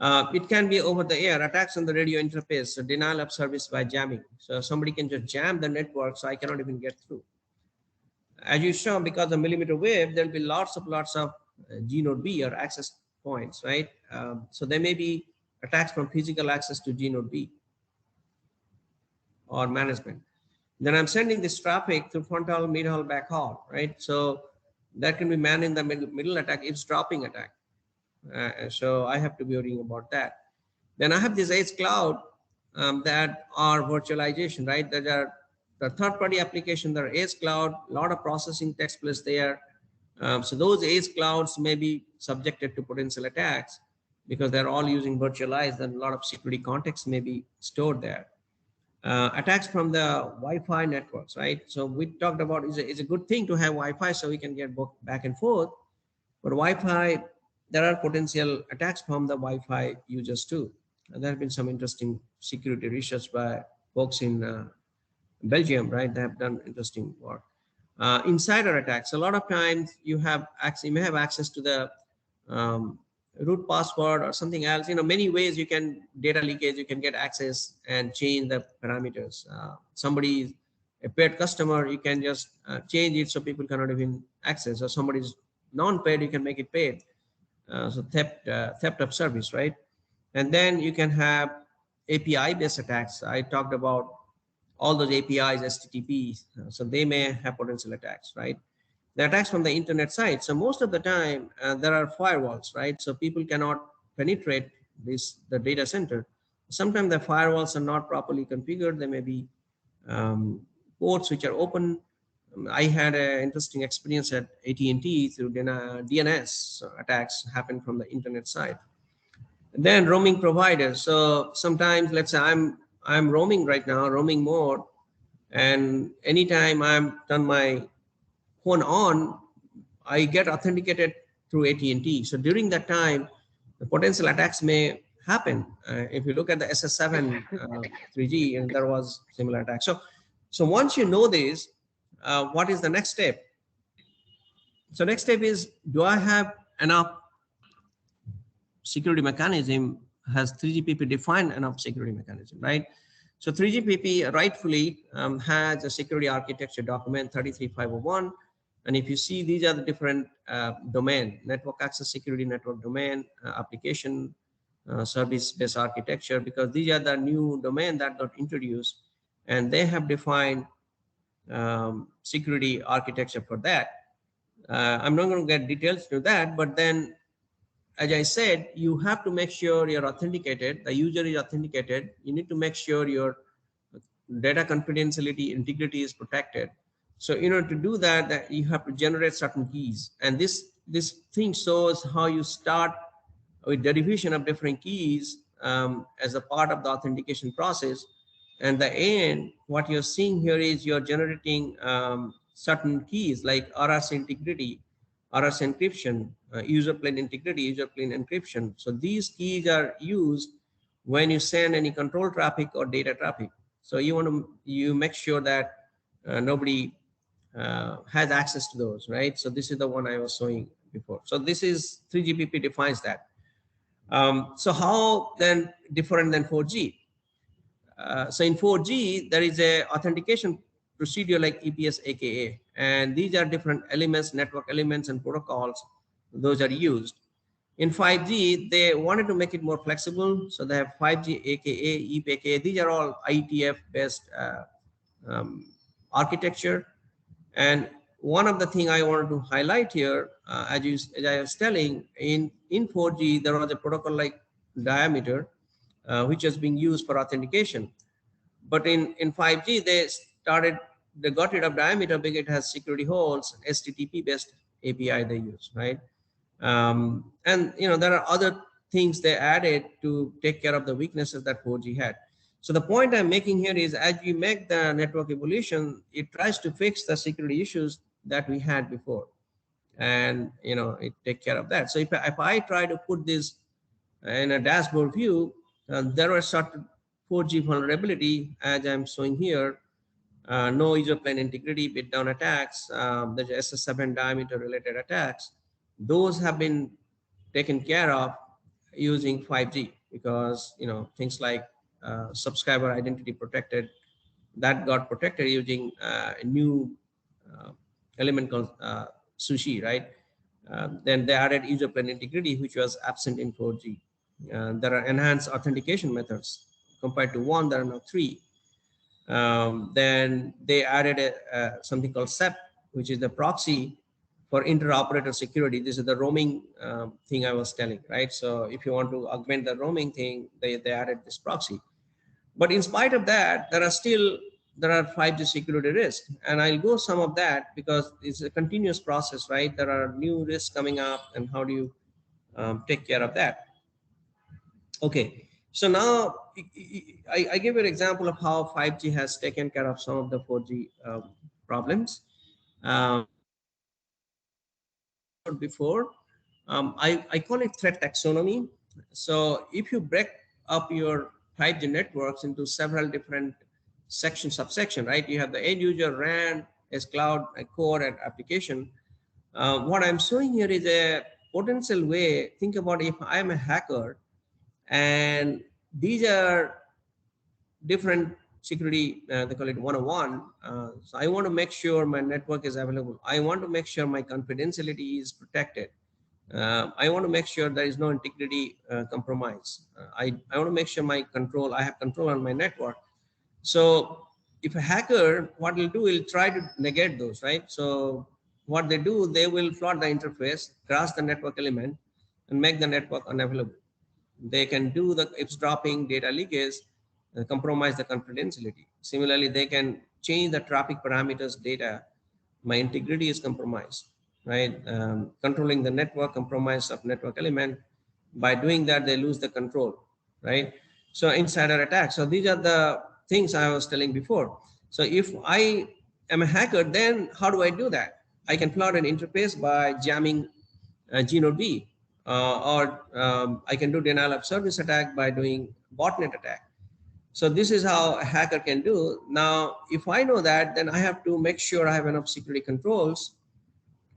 It can be over the air, attacks on the radio interface, so denial of service by jamming. So somebody can just jam the network, so I cannot even get through. As you saw, because of millimeter wave, there'll be lots of GNodeB or access points, right? So there may be attacks from physical access to GNodeB or management. then I'm sending this traffic through front haul, mid haul, back haul, right? So that can be man in the middle attack, eavesdropping attack. So I have to be worrying about that. Then I have this edge cloud that are virtualization, right? That are the third-party application, that are edge cloud, a lot of processing takes place there. So those edge clouds may be subjected to potential attacks because they're all using virtualized, and a lot of security context may be stored there. Attacks from the Wi-Fi networks, right? So we talked about it's a good thing to have Wi-Fi so we can get both back and forth, but Wi-Fi, there are potential attacks from the Wi-Fi users too. And there have been some interesting security research by folks in Belgium, right? They have done interesting work. Insider attacks. A lot of times you may have access to the root password or something else. Many ways you can data leakage. You can get access and change the parameters. Somebody is a paid customer, you can just change it so people cannot even access. Or somebody's non-paid, you can make it paid. So theft of service, right? And then you can have API-based attacks. I talked about all those APIs, HTTPs, so they may have potential attacks, right? The attacks from the internet side. So most of the time, there are firewalls, right? So people cannot penetrate the data center. Sometimes the firewalls are not properly configured. There may be ports which are open. I had an interesting experience at AT&T through DNS attacks happened from the internet side. And then roaming providers. So sometimes, let's say I'm roaming right now, roaming mode, and anytime I'm turn my phone on, I get authenticated through AT&T. So during that time, the potential attacks may happen. If you look at the SS7 3G, and there was similar attack. So once you know this, what is the next step? So next step is, do I have enough security mechanism? Has 3GPP defined enough security mechanism, right? So 3GPP rightfully has a security architecture document 33501. And if you see, these are the different domain: network access security, network domain, application service-based architecture, because these are the new domain that got introduced, and they have defined security architecture for that. I'm not going to get details to that, but then, as I said, you have to make sure you're authenticated, the user is authenticated. You need to make sure your data confidentiality, integrity is protected. So in order to do that, you have to generate certain keys. And this thing shows how you start with derivation of different keys as a part of the authentication process. And the end, what you're seeing here is you're generating certain keys like RRC integrity, RRC encryption, user plane integrity, user plane encryption. So these keys are used when you send any control traffic or data traffic. So you make sure that nobody has access to those, right? So this is the one I was showing before. So this is 3GPP defines that. So how then different than 4G? So in 4G, there is a authentication procedure like EPS AKA, and these are different elements, network elements and protocols. Those are used. In 5G, they wanted to make it more flexible. So they have 5G AKA, EAP AKA. These are all IETF based architecture. And one of the things I wanted to highlight here, as I was telling, in 4G, there was a protocol like Diameter, which is being used for authentication. But in 5G, they got rid of Diameter because it has security holes, HTTP-based API they use, right? And there are other things they added to take care of the weaknesses that 4G had. So the point I'm making here is, as you make the network evolution, it tries to fix the security issues that we had before, and it take care of that. So if I try to put this in a dashboard view, there are certain 4G vulnerability, as I'm showing here. No user plane integrity, bit down attacks, the SS7 Diameter related attacks. Those have been taken care of using 5G, because things like subscriber identity protected, that got protected using a new element called SUSHI, right? Then they added user plane integrity, which was absent in 4G. There are enhanced authentication methods. Compared to 1, there are now 3. Then they added something called SEP, which is the proxy for inter-operator security. This is the roaming thing I was telling, right? So if you want to augment the roaming thing, they added this proxy. But in spite of that, there are 5G security risks, and I'll go some of that because it's a continuous process, right? There are new risks coming up, and how do you take care of that? Okay, so now I give you an example of how 5G has taken care of some of the 4G problems. Before, I call it threat taxonomy. So if you break up your 5G networks into several different subsection, right? You have the end user, RAN, as cloud, a core, and application. What I'm showing here is a potential way. Think about if I'm a hacker, and these are different security, they call it 101. So I want to make sure my network is available. I want to make sure my confidentiality is protected. I want to make sure there is no integrity compromise. I want to make sure I have control on my network. So if a hacker, what he'll do, he'll try to negate those, right? So what they do, they will flood the interface, crash the network element, and make the network unavailable. They can do the eavesdropping, data leakage, compromise the confidentiality. Similarly, they can change the traffic parameters data. My integrity is compromised, right? Controlling the network, compromise of network element. By doing that, they lose the control, right? So insider attack. So these are the things I was telling before. So if I am a hacker, then how do I do that? I can flood an interface by jamming G-Node B, or I can do denial of service attack by doing botnet attack. So this is how a hacker can do. Now, if I know that, then I have to make sure I have enough security controls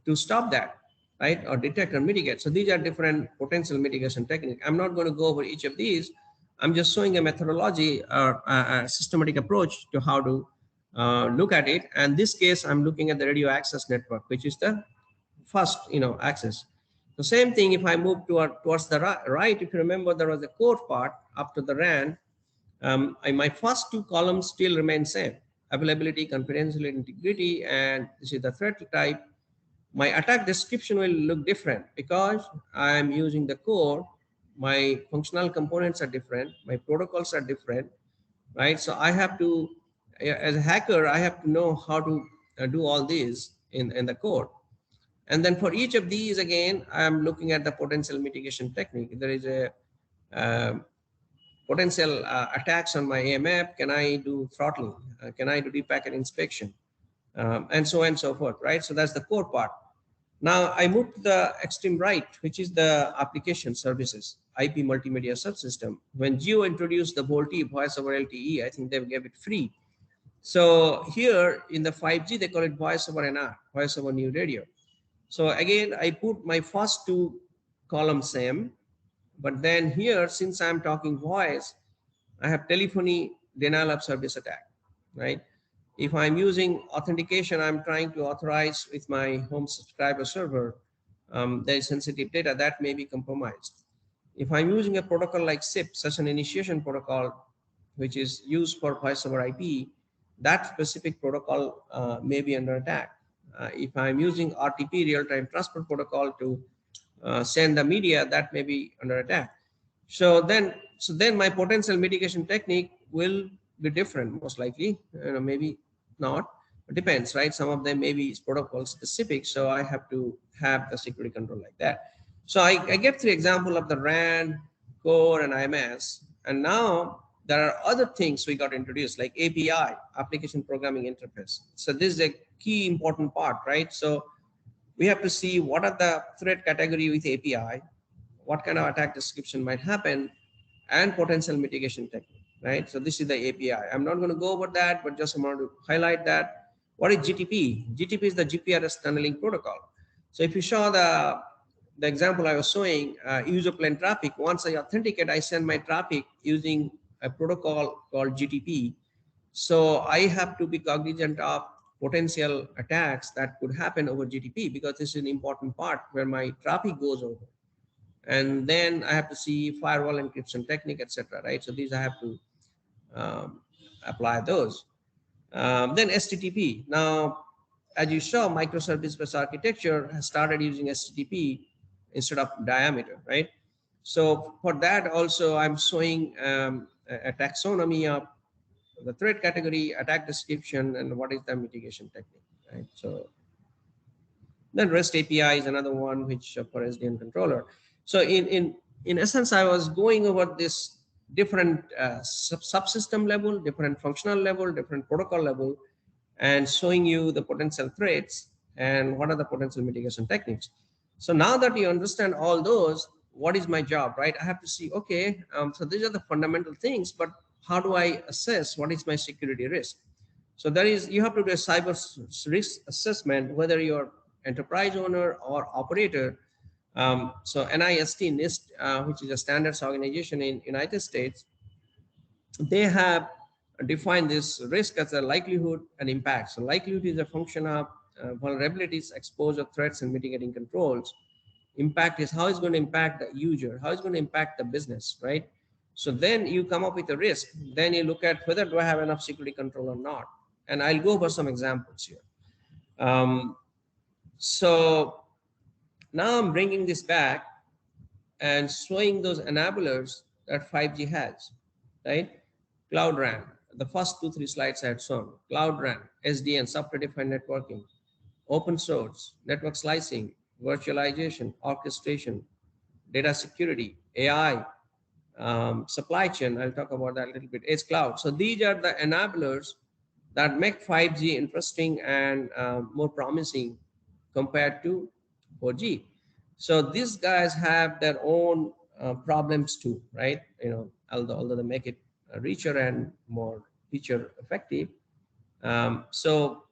to stop that, right? Or detect or mitigate. So these are different potential mitigation techniques. I'm not going to go over each of these. I'm just showing a methodology or a systematic approach to how to look at it. And this case, I'm looking at the radio access network, which is the first, access. The same thing, if I move towards the right, if you remember, there was a core part up to the RAN. My first two columns still remain same: availability, confidentiality, integrity, and this is the threat type. My attack description will look different because I'm using the core. My functional components are different. My protocols are different, right? So I have to, as a hacker, I have to know how to do all these in the core. And then for each of these, again, I'm looking at the potential mitigation technique. There is a potential attacks on my AMF. Can I do throttling? Can I do deep packet inspection? And so on and so forth, right? So that's the core part. Now I move to the extreme right, which is the application services, IP multimedia subsystem. When Jio introduced the VoLTE, voice over LTE, I think they gave it free. So here in the 5G, they call it voice over NR, voice over new radio. So again, I put my first two columns same, but then here, since I'm talking voice, I have telephony denial of service attack, right? If I'm using authentication, I'm trying to authorize with my home subscriber server, there is sensitive data that may be compromised. If I'm using a protocol like SIP, session initiation protocol, which is used for voice over IP, that specific protocol may be under attack. If I'm using RTP, real-time transfer protocol, to send the media, that may be under attack. So then my potential mitigation technique will be different, most likely. Maybe not. It depends, right? Some of them may be protocol specific, so I have to have the security control like that. So I get the example of the RAN, core, and IMS, and now there are other things we got introduced, like API, application programming interface. So this is a key important part, right? So we have to see what are the threat category with API, what kind of attack description might happen, and potential mitigation technique, right? So this is the API. I'm not going to go over that, but just want to highlight that. What is GTP? GTP is the GPRS tunneling protocol. So if you saw the example I was showing, user plane traffic, once I authenticate, I send my traffic using a protocol called GTP. So I have to be cognizant of potential attacks that could happen over GTP, because this is an important part where my traffic goes over. And then I have to see firewall encryption technique, etc. Right? So these I have to apply those. Then HTTP. Now, as you saw, microservice-based architecture has started using HTTP instead of diameter, right? So for that also, I'm showing a taxonomy of the threat category, attack description, and what is the mitigation technique, right? So then REST API is another one, which for SDN controller. So in essence, I was going over this different subsystem level, different functional level, different protocol level, and showing you the potential threats and what are the potential mitigation techniques. So now that you understand all those, what is my job, right? I have to see, okay, so these are the fundamental things, but how do I assess what is my security risk? So there is, you have to do a cyber risk assessment, whether you're enterprise owner or operator. So NIST, which is a standards organization in United States, they have defined this risk as a likelihood and impact. So likelihood is a function of vulnerabilities, exposure, threats, and mitigating controls. Impact is how it's going to impact the user, how it's going to impact the business, right? So then you come up with a risk. Then you look at whether do I have enough security control or not. And I'll go over some examples here. So now I'm bringing this back and showing those enablers that 5G has, right? Cloud RAN, the first 2-3 slides I had shown. Cloud RAN, SDN, software-defined networking, open source, network slicing, virtualization, orchestration, data security, AI, supply chain. I'll talk about that a little bit. Edge cloud. So these are the enablers that make 5G interesting and more promising compared to 4G. So these guys have their own problems too, right? You know, although they make it richer and more feature effective. So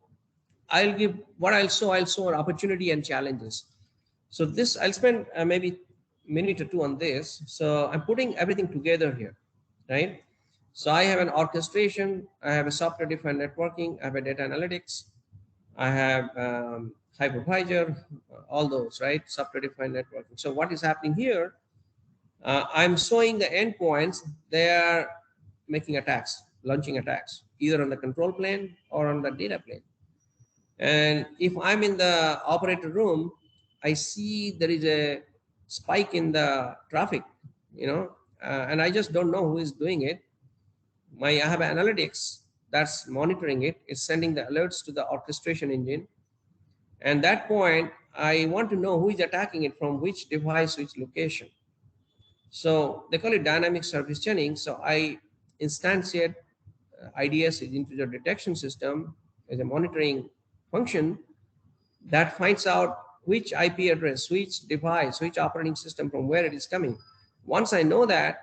I'll give what I'll show an opportunity and challenges. So this I'll spend maybe a minute or two on this. So I'm putting everything together here, right? So I have an orchestration, I have a software-defined networking, I have a data analytics, I have hypervisor, all those, right? Software-defined networking. So what is happening here? I'm showing the endpoints. They are making attacks, launching attacks, either on the control plane or on the data plane. And if I'm in the operator room, I see there is a spike in the traffic, you know, and I just don't know who is doing it. I have analytics that's monitoring it. It's sending the alerts to the orchestration engine. And that point, I want to know who is attacking it from which device, which location. So they call it dynamic service chaining. So I instantiate IDS is intrusion detection system as a monitoring function that finds out which IP address, which device, which operating system from where it is coming. Once I know that,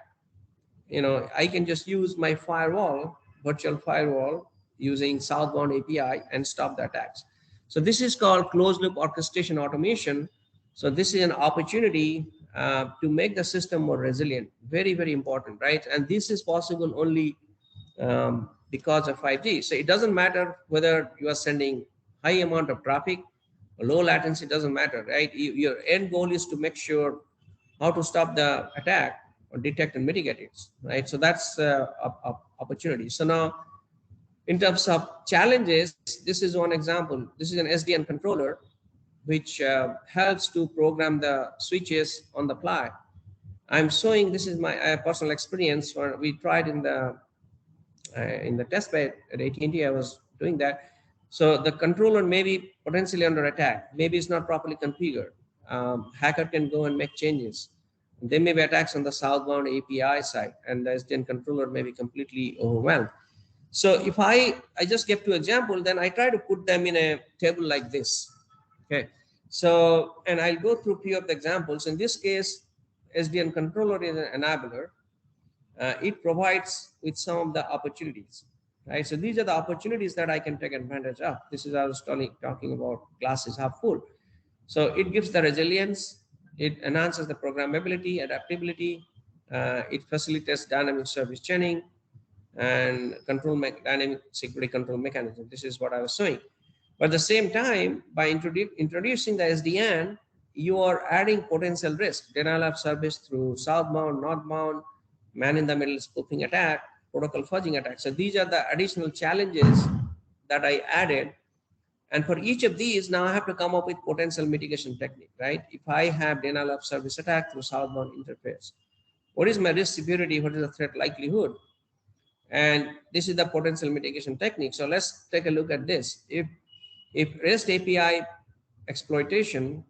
you know, I can just use my firewall, virtual firewall, using southbound API and stop the attacks. So this is called closed loop orchestration automation. So this is an opportunity to make the system more resilient. Very, very important, right? And this is possible only because of 5G. So it doesn't matter whether you are sending high amount of traffic, or low latency, doesn't matter, right? Your end goal is to make sure how to stop the attack or detect and mitigate it, right? So that's opportunity. So now, in terms of challenges, this is one example. This is an SDN controller, which helps to program the switches on the fly. I'm showing, this is my personal experience where we tried in the test bed at AT&T, I was doing that. So the controller may be potentially under attack. Maybe it's not properly configured. Hacker can go and make changes. There may be attacks on the southbound API side, and the SDN controller may be completely overwhelmed. So if I just give 2 examples, then I try to put them in a table like this. Okay. So, and I'll go through a few of the examples. In this case, SDN controller is an enabler. It provides with some of the opportunities, right? So these are the opportunities that I can take advantage of. This is I was talking about glass is half full. So it gives the resilience, it enhances the programmability, adaptability, it facilitates dynamic service chaining and dynamic security control mechanism. This is what I was showing. But at the same time, by introducing the SDN, you are adding potential risk, denial of service through southbound, northbound, man in the middle spoofing attack, protocol fudging attack. So these are the additional challenges that I added. And for each of these, now I have to come up with potential mitigation technique, right? If I have denial of service attack through southbound interface, what is my risk severity? What is the threat likelihood? And this is the potential mitigation technique. So let's take a look at this. If REST API exploitation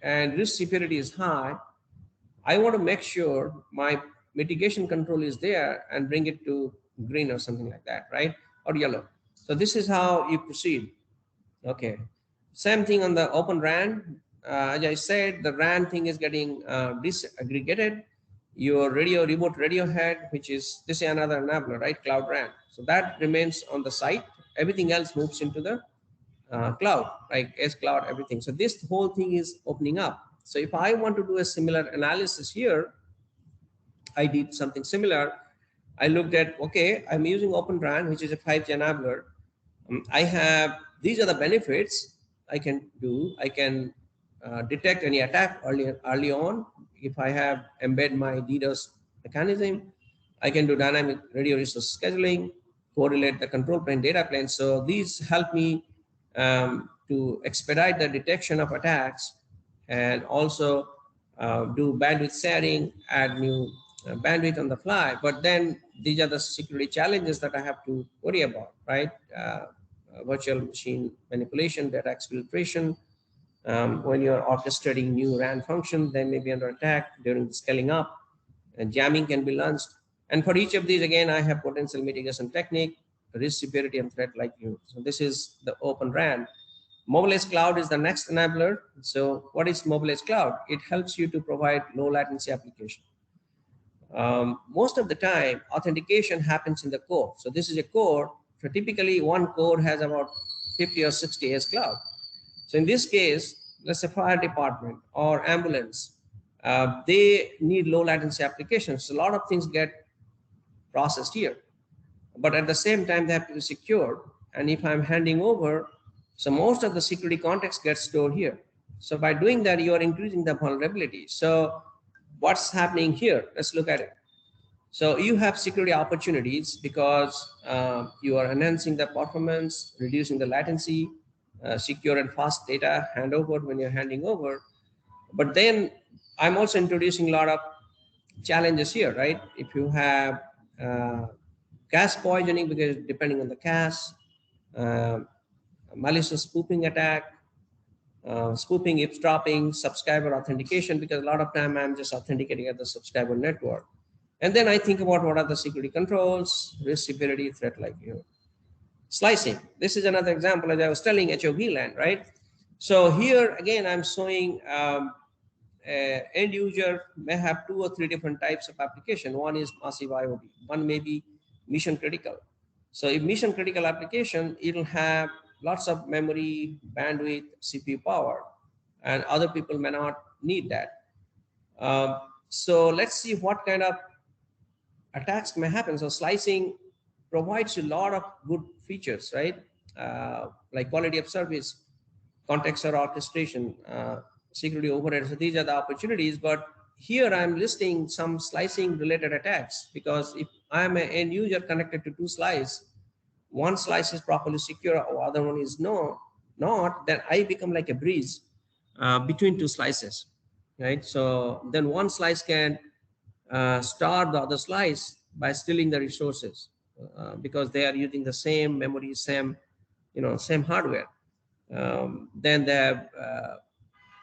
and risk severity is high, I want to make sure my mitigation control is there and bring it to green or something like that, right? Or yellow. So this is how you proceed. Okay. Same thing on the Open RAN. As I said, the RAN thing is getting disaggregated. Your remote radio head, which is this is another enabler, right? Cloud RAN. So that remains on the site. Everything else moves into the cloud, like S cloud, everything. So this whole thing is opening up. So if I want to do a similar analysis here, I did something similar. I looked at, okay, I'm using Open RAN, which is a 5G enabler. I have, these are the benefits I can do. I can detect any attack early on. If I have embed my DDoS mechanism, I can do dynamic radio resource scheduling, correlate the control plane data plane. So these help me to expedite the detection of attacks and also do bandwidth sharing, add new bandwidth on the fly. But then these are the security challenges that I have to worry about, right? Virtual machine manipulation, data exfiltration. When you're orchestrating new RAN function, they may be under attack during the scaling up, and jamming can be launched. And for each of these, again, I have potential mitigation technique, risk severity, and threat likelihood. So this is the Open RAN. Mobile Edge Cloud is the next enabler. So what is Mobile Edge Cloud? It helps you to provide low latency application. Most of the time, authentication happens in the core. So this is a core. So typically, one core has about 50 or 60 edge cloud. So in this case, let's say fire department or ambulance, they need low latency applications. So a lot of things get processed here. But at the same time, they have to be secured. And if I'm handing over, so most of the security context gets stored here. So by doing that, you are increasing the vulnerability. So what's happening here? Let's look at it. So you have security opportunities because you are enhancing the performance, reducing the latency, secure and fast data handover when you're handing over. But then I'm also introducing a lot of challenges here, right? If you have cache poisoning, because depending on the cache, malicious spoofing attack, spoofing, eavesdropping, subscriber authentication, because a lot of time I'm just authenticating at the subscriber network. And then I think about what are the security controls, risk severity, threat likelihood. Slicing. This is another example, as I was telling, HOV LAN, right? So here again, I'm showing end user may have 2 or 3 different types of application. One is massive IoT. One may be mission critical. So if mission critical application, it'll have lots of memory, bandwidth, CPU power, and other people may not need that. So let's see what kind of attacks may happen. So slicing provides a lot of good features, right? Like quality of service, context or orchestration, security overhead. So these are the opportunities, but here I'm listing some slicing related attacks, because if I'm an end user connected to 2 slices, one slice is properly secure or other one is not, then I become like a breeze between 2 slices, right? So then one slice can starve the other slice by stealing the resources because they are using the same memory, same hardware. Then they have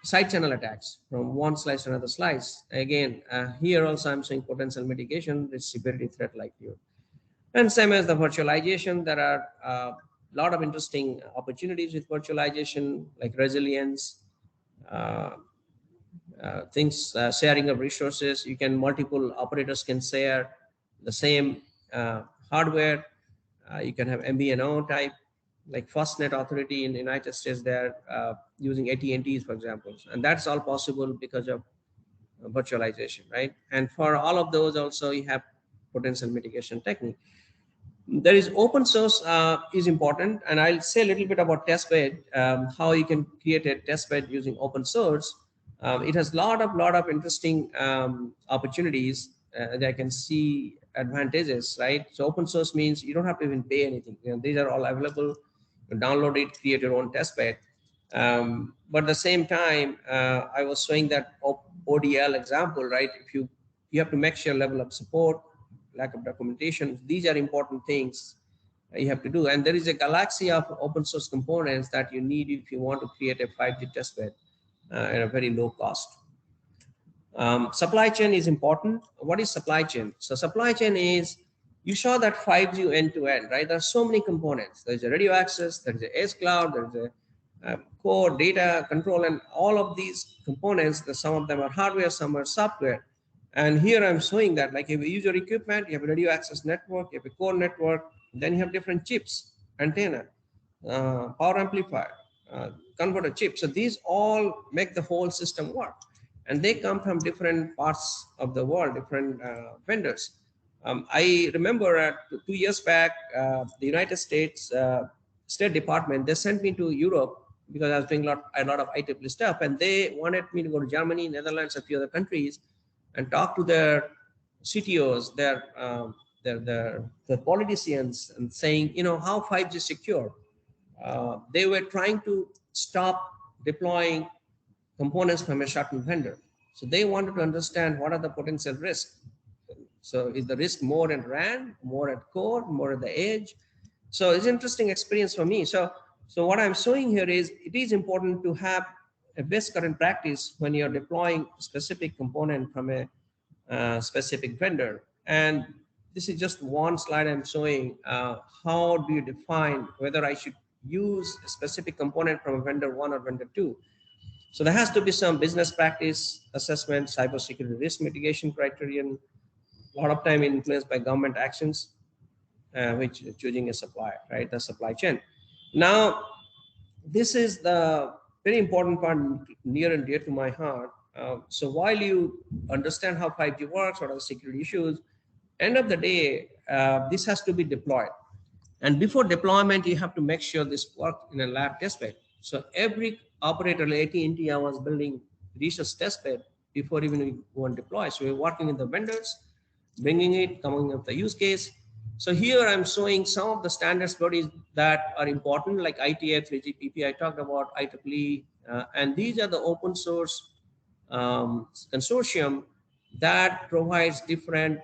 side channel attacks from one slice to another slice. Again, here also I'm showing potential mitigation, risk severity, threat likelihood. And same as the virtualization, there are a lot of interesting opportunities with virtualization, like resilience, things, sharing of resources. You can, multiple operators can share the same hardware. You can have MVNO type, like FirstNet Authority in the United States, they're using AT&Ts, for example. And that's all possible because of virtualization, right? And for all of those also, you have potential mitigation technique. There is open source is important, and I'll say a little bit about testbed, how you can create a testbed using open source. It has a lot of interesting opportunities that I can see advantages, right? So open source means you don't have to even pay anything. These are all available. download it, create your own testbed. But at the same time, I was showing that ODL example, right? If you have to make sure level of support, lack of documentation, these are important things you have to do. And there is a galaxy of open source components that you need if you want to create a 5G testbed at a very low cost. Supply chain is important. What is supply chain? So supply chain is, you saw that 5G end to end, right? There are so many components. There's a radio access, there's a edge cloud, there's a core data control, and all of these components, some of them are hardware, some are software. And here I'm showing that, like, if you use your equipment, you have a radio access network, you have a core network, then you have different chips, antenna, power amplifier, converter chip. So these all make the whole system work. And they come from different parts of the world, different vendors. I remember 2 years back, the United States State Department, they sent me to Europe because I was doing a lot of IEEE stuff, and they wanted me to go to Germany, Netherlands, a few other countries, and talk to their CTOs, their politicians, and saying, you know, how 5G is secure. They were trying to stop deploying components from a certain vendor. So they wanted to understand what are the potential risks. So is the risk more in RAN, more at core, more at the edge? So it's an interesting experience for me. So what I'm showing here is, it is important to have a best current practice when you're deploying specific component from a specific vendor. And this is just one slide I'm showing how do you define whether I should use a specific component from a vendor 1 or vendor 2. So there has to be some business practice assessment, cybersecurity risk mitigation criterion, a lot of time influenced by government actions, which is choosing a supplier, right? The supply chain. Now, this is the very important part, near and dear to my heart. So while you understand how 5G works, what are the security issues, end of the day, this has to be deployed. And before deployment, you have to make sure this works in a lab testbed. So every operator, like AT&T, I was building research testbed before even we go and deploy. So we're working with the vendors, bringing it, coming up with the use case. So here I'm showing some of the standards bodies that are important, like ITA, 3GPP, I talked about, IEEE, and these are the open source consortium that provides different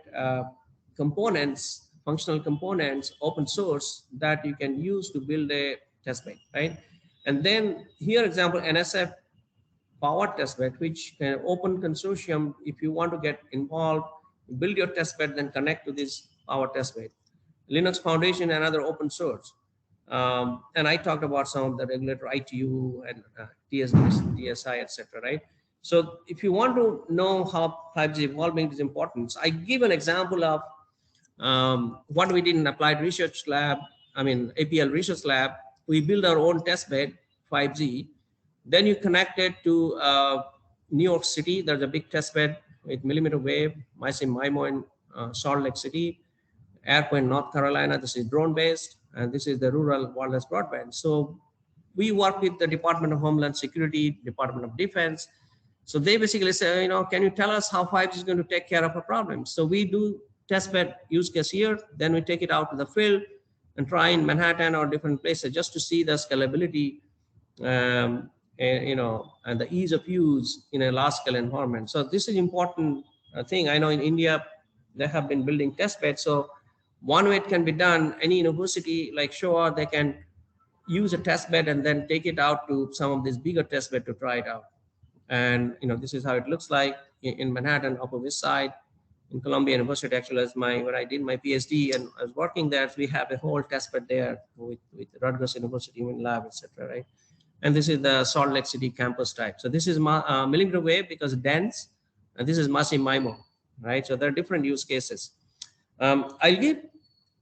components, functional components, open source, that you can use to build a testbed, right? And then here, example, NSF power testbed, which can open consortium. If you want to get involved, build your testbed, then connect to this power testbed. Linux Foundation, another open source. And I talked about some of the regulator, ITU and TSI, etc. Right? So if you want to know how 5G evolving is important, so I give an example of what we did in Applied Research Lab, APL Research Lab. We build our own testbed, 5G. Then you connect it to New York City. There's a big testbed with millimeter wave, MIMO in Salt Lake City, Airport in North Carolina. This is drone based, and this is the rural wireless broadband. So we work with the Department of Homeland Security, Department of Defense. So they basically say, you know, can you tell us how 5G is going to take care of a problem? So we do testbed use case here, then we take it out to the field and try in Manhattan or different places just to see the scalability, and the ease of use in a large scale environment. So this is important thing. I know in India, they have been building testbeds. So one way it can be done, any university like Shoah, they can use a testbed and then take it out to some of these bigger testbed to try it out. And this is how it looks like in Manhattan, Upper West Side. In Columbia University, actually, as when I did my PhD and I was working there, we have a whole testbed there with Rutgers University Human Lab, etc. Right? And this is the Salt Lake City campus type. So this is millimeter wave because dense, and this is massive MIMO, right? So there are different use cases. I'll give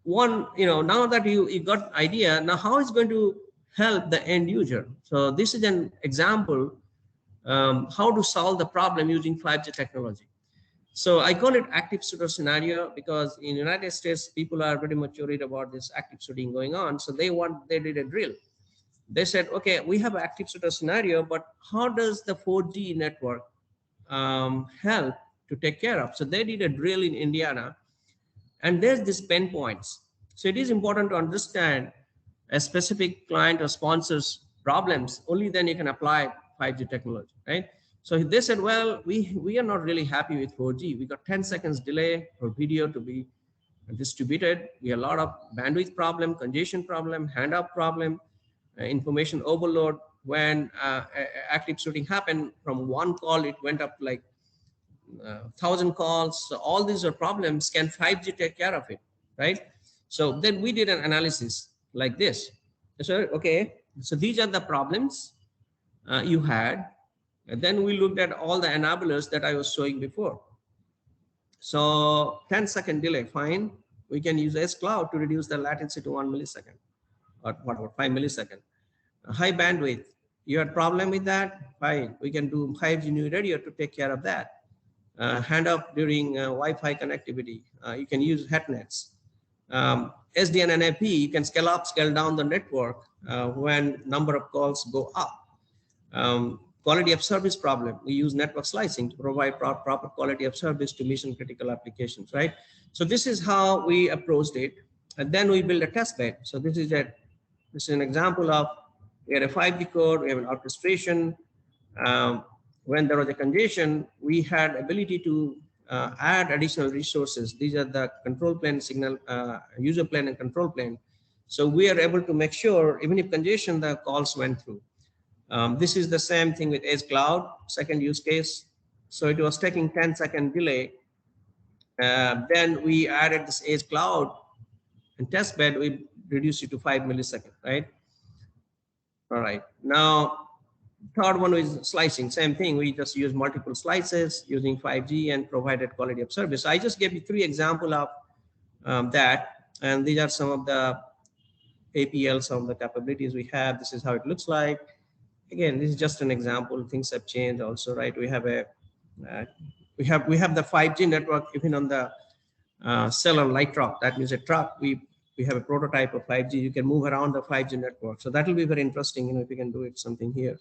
one, now that you got idea, now how it's going to help the end user. So this is an example how to solve the problem using 5G technology. So I call it active shooter scenario because in the United States, people are very much worried about this active shooting going on. So they did a drill. They said, okay, we have an active shooter scenario, but how does the 4G network help to take care of? So they did a drill in Indiana, and there's this pain points. So it is important to understand a specific client or sponsor's problems, only then you can apply 5G technology, right? So they said, well, we are not really happy with 4G. We got 10 seconds delay for video to be distributed. We have a lot of bandwidth problem, congestion problem, handoff problem, information overload. When active shooting happened, from one call, it went up like 1,000 calls. So all these are problems. Can 5G take care of it, right? So then we did an analysis like this. So, okay, so these are the problems you had. And then we looked at all the enablers that I was showing before. So 10-second delay, fine. We can use S Cloud to reduce the latency to 1 millisecond or whatever, 5 millisecond. High bandwidth, you had problem with that? Fine, we can do 5G new radio to take care of that. Handoff during Wi-Fi connectivity, you can use HetNets. SDN and AP, you can scale up, scale down the network when number of calls go up. Quality of service problem, we use network slicing to provide proper quality of service to mission critical applications, right? So this is how we approached it. And then we build a test bed. So this is an example of, we had a 5G core, we have an orchestration. When there was a congestion, we had ability to add additional resources. These are the control plane signal, user plane and control plane. So we are able to make sure, even if congestion, the calls went through. This is the same thing with Edge Cloud, second use case. So it was taking 10-second delay. Then we added this Edge Cloud and test bed, we reduced it to 5 milliseconds, right? All right, now third one is slicing, same thing. We just use multiple slices using 5G and provided quality of service. I just gave you 3 examples of that. And these are some of the APL, some of the capabilities we have. This is how it looks like. Again, this is just an example. Things have changed also, right? We have a we have the 5G network even on the cellular light truck. That means a truck. We have a prototype of 5G. You can move around the 5G network. So that will be very interesting. You know, if you can do it something here.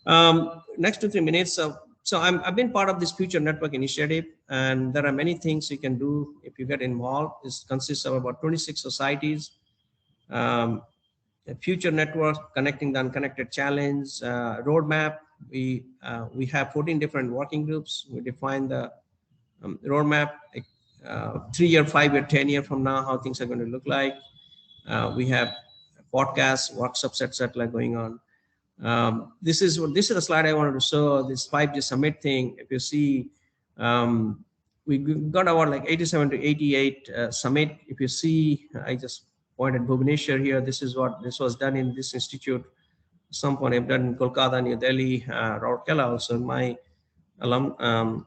Next 2-3 minutes. So I've been part of this Future Network initiative, and there are many things you can do if you get involved. It consists of about 26 societies. A Future Network, Connecting the Unconnected Challenge, roadmap. We have 14 different working groups. We define the roadmap, 3-year, 5-year, 10-year from now, how things are going to look like. We have podcasts, workshops, etc. going on. This is the slide I wanted to show. This 5G summit thing. If you see, we got about like 87 to 88 summit. If you see, I just pointed Bhubaneswar here. This was done in this institute. Some point I've done in Kolkata, New Delhi, Rourkela also. My alumni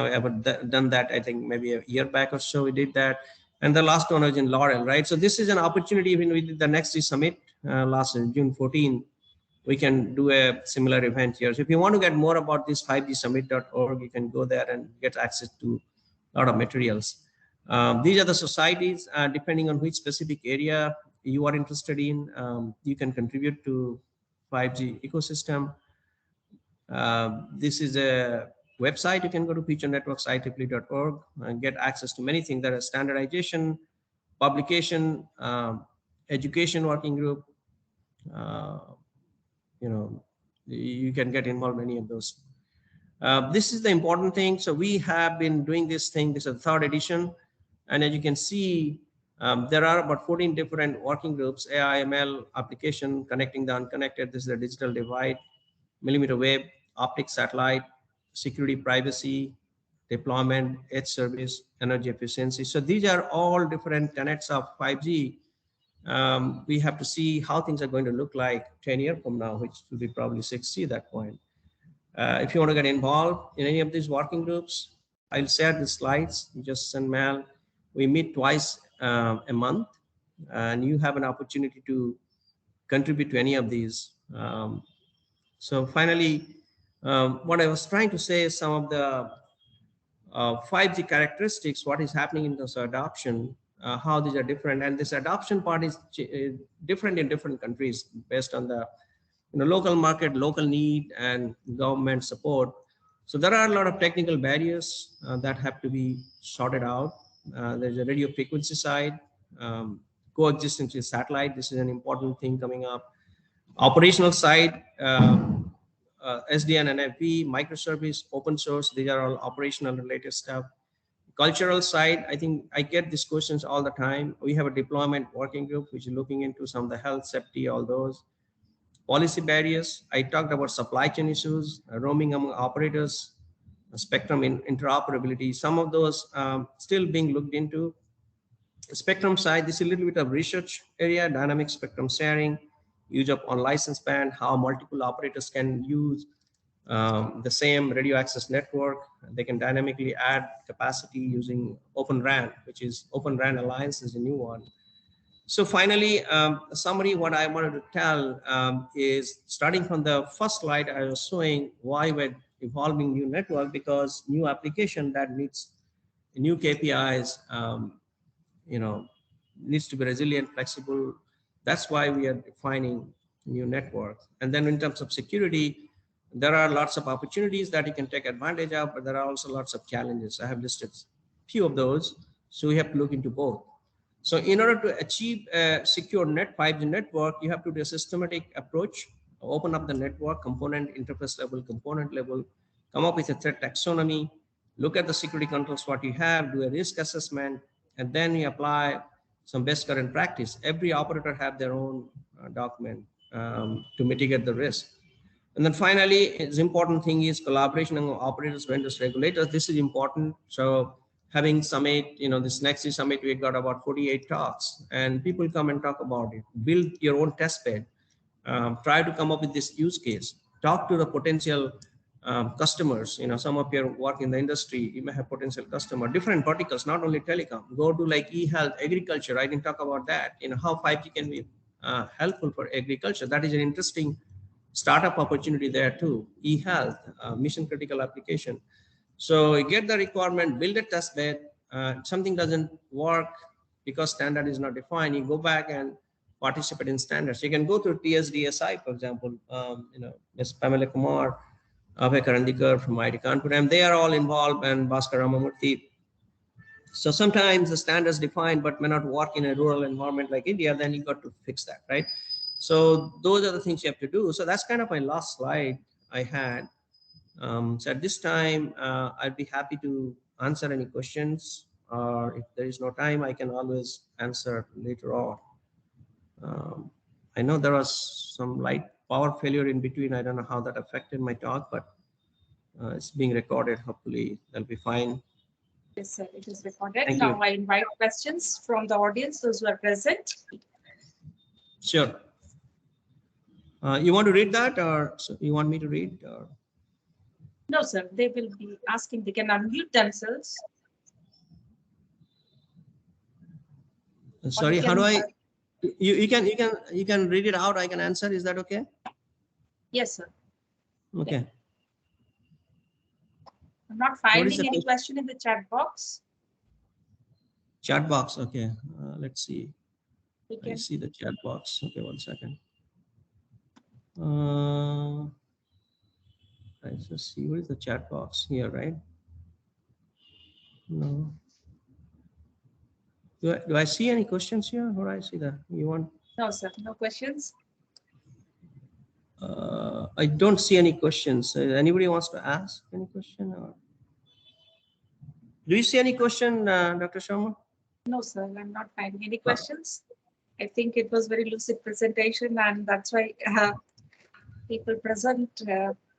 have done that. I think maybe a year back or so we did that. And the last one was in Laurel, right? So this is an opportunity when we did the Next Summit last June 14. We can do a similar event here. So if you want to get more about this 5gsummit.org, you can go there and get access to a lot of materials. These are the societies, depending on which specific area you are interested in, you can contribute to 5G ecosystem. This is a website. You can go to futurenetworks.ieEE.org and get access to many things. There are standardization, publication, education working group. You know, you can get involved in any of those. This is the important thing. So we have been doing this thing. This is the 3rd edition. And as you can see, there are about 14 different working groups: AI, ML, application, connecting the unconnected. This is the digital divide, millimeter wave, optics, satellite, security, privacy, deployment, edge service, energy efficiency. So these are all different tenets of 5G. We have to see how things are going to look like 10 years from now, which will be probably 6G at that point. If you want to get involved in any of these working groups, I'll share the slides. You just send mail. We meet twice a month, and you have an opportunity to contribute to any of these. So finally, what I was trying to say is some of the 5G characteristics, what is happening in this adoption, how these are different. And this adoption part is different in different countries based on the local market, local need, and government support. So there are a lot of technical barriers that have to be sorted out. There's a radio frequency side. coexistence with satellite. This is an important thing coming up. Operational side, SDN, NFV, microservice, open source, these are all operational related stuff. Cultural side, I think I get these questions all the time. We have a deployment working group which is looking into some of the health, safety, all those. Policy barriers, I talked about supply chain issues, roaming among operators, spectrum interoperability, some of those still being looked into. Spectrum side, this is a little bit of research area, dynamic spectrum sharing, use of unlicensed band, how multiple operators can use the same radio access network. They can dynamically add capacity using Open RAN, which is Open RAN Alliance is a new one. So finally, a summary, what I wanted to tell is starting from the first slide, I was showing why we're evolving new network, because new application that needs new KPIs, needs to be resilient, flexible. That's why we are defining new networks. And then in terms of security, there are lots of opportunities that you can take advantage of, but there are also lots of challenges. I have listed few of those. So we have to look into both. So in order to achieve a secure 5G network, you have to do a systematic approach, open up the network, component, interface level, component level, come up with a threat taxonomy, look at the security controls, what you have, do a risk assessment, and then you apply some best current practice. Every operator have their own document to mitigate the risk. And then finally, it's important thing is collaboration among operators, vendors, regulators. This is important. So having summit, this next summit, we got about 48 talks and people come and talk about it. Build your own test bed. Try to come up with this use case. Talk to the potential customers. Some of your work in the industry, you may have potential customer, different verticals, not only telecom. Go to like e-health, agriculture. I can talk about that. How 5G can be helpful for agriculture. That is an interesting startup opportunity there too. E-health, mission critical application. So you get the requirement, build a test bed. Something doesn't work because standard is not defined. You go back and participate in standards. You can go through TSDSI, for example. Ms. Pamela Kumar, Abhay Karandikar from IIT Kanpur, and they are all involved, and Bhaskar Ramamurthy. So sometimes the standards defined but may not work in a rural environment like India. Then you got to fix that, right? So those are the things you have to do. So that's kind of my last slide I had. So at this time, I'd be happy to answer any questions, or if there is no time, I can always answer later on. I know there was some light power failure in between. I don't know how that affected my talk, but it's being recorded. Hopefully that'll be fine. Yes, sir, it is recorded. Thank Now you. I invite questions from the audience, those who are present. Sure. You want to read that, or so you want me to read? Or? No, sir, they will be asking, they can unmute themselves. Sorry, how do I? You can read it out. I can answer. Is that okay? Yes, sir. Okay. I'm not finding any question in the chat box. Chat box. Okay. Let's see. Okay. I see the chat box. Okay, 1 second. Let's just see. Where is the chat box here? Right? No. Do I see any questions here? Or I see that you want? No, sir. No questions. I don't see any questions. Anybody wants to ask any question? Or do you see any question, Dr. Sharma? No, sir. I'm not finding any questions. I think it was very lucid presentation, and that's why people present,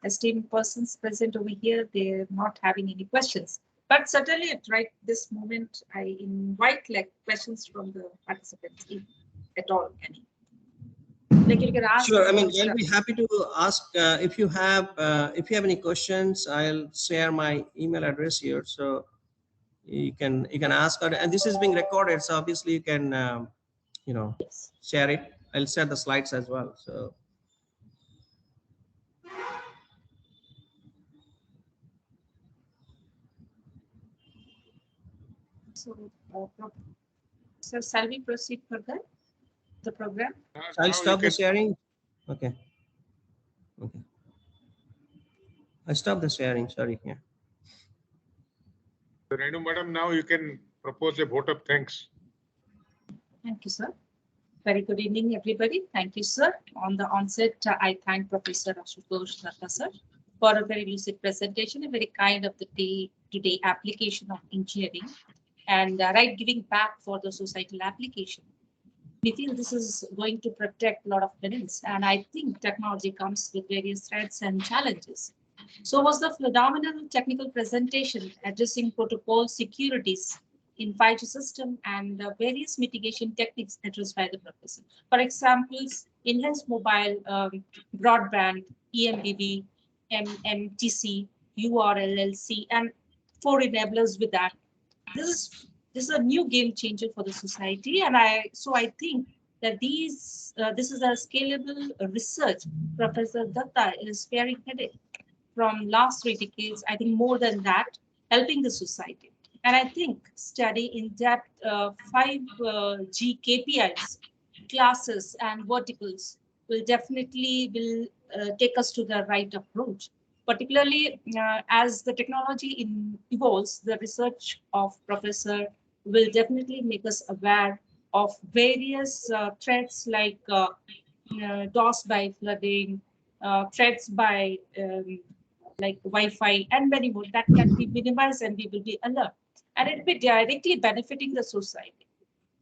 esteemed persons present over here, they're not having any questions. But certainly at right this moment, I invite like questions from the participants, if at all any. Like you can ask. Sure. I mean, I'll be happy to ask if you have any questions. I'll share my email address here, so you can ask. And this is being recorded, so obviously you can Yes. share it. I'll share the slides as well. So. So shall we proceed further? The program? I'll stop the sharing. Okay. Okay. I stop the sharing. Sorry. Yeah. Renu Madam, now you can propose a vote of thanks. Thank you, sir. Very good evening, everybody. Thank you, sir. On the onset, I thank Professor Ashutosh Datta, sir, for a very lucid presentation, a very kind of the day-to-day application of engineering, and right giving back for the societal application. We feel this is going to protect a lot of minutes, and I think technology comes with various threats and challenges. So was the phenomenal technical presentation addressing protocol securities in 5G system and various mitigation techniques addressed by the professor. For examples, enhanced mobile broadband, EMBB, MMTC, URLLC, and 4 enablers with that. This is a new game changer for the society, and I think that this is a scalable research. Professor Datta is spearheaded from last 3 decades, I think more than that, helping the society. And I think study in depth 5G KPIs, classes and verticals will definitely take us to the right approach. Particularly as the technology evolves, the research of Professor will definitely make us aware of various threats like DOS by flooding, threats by like Wi-Fi and many more that can be minimized, and we will be alert. And it will be directly benefiting the society.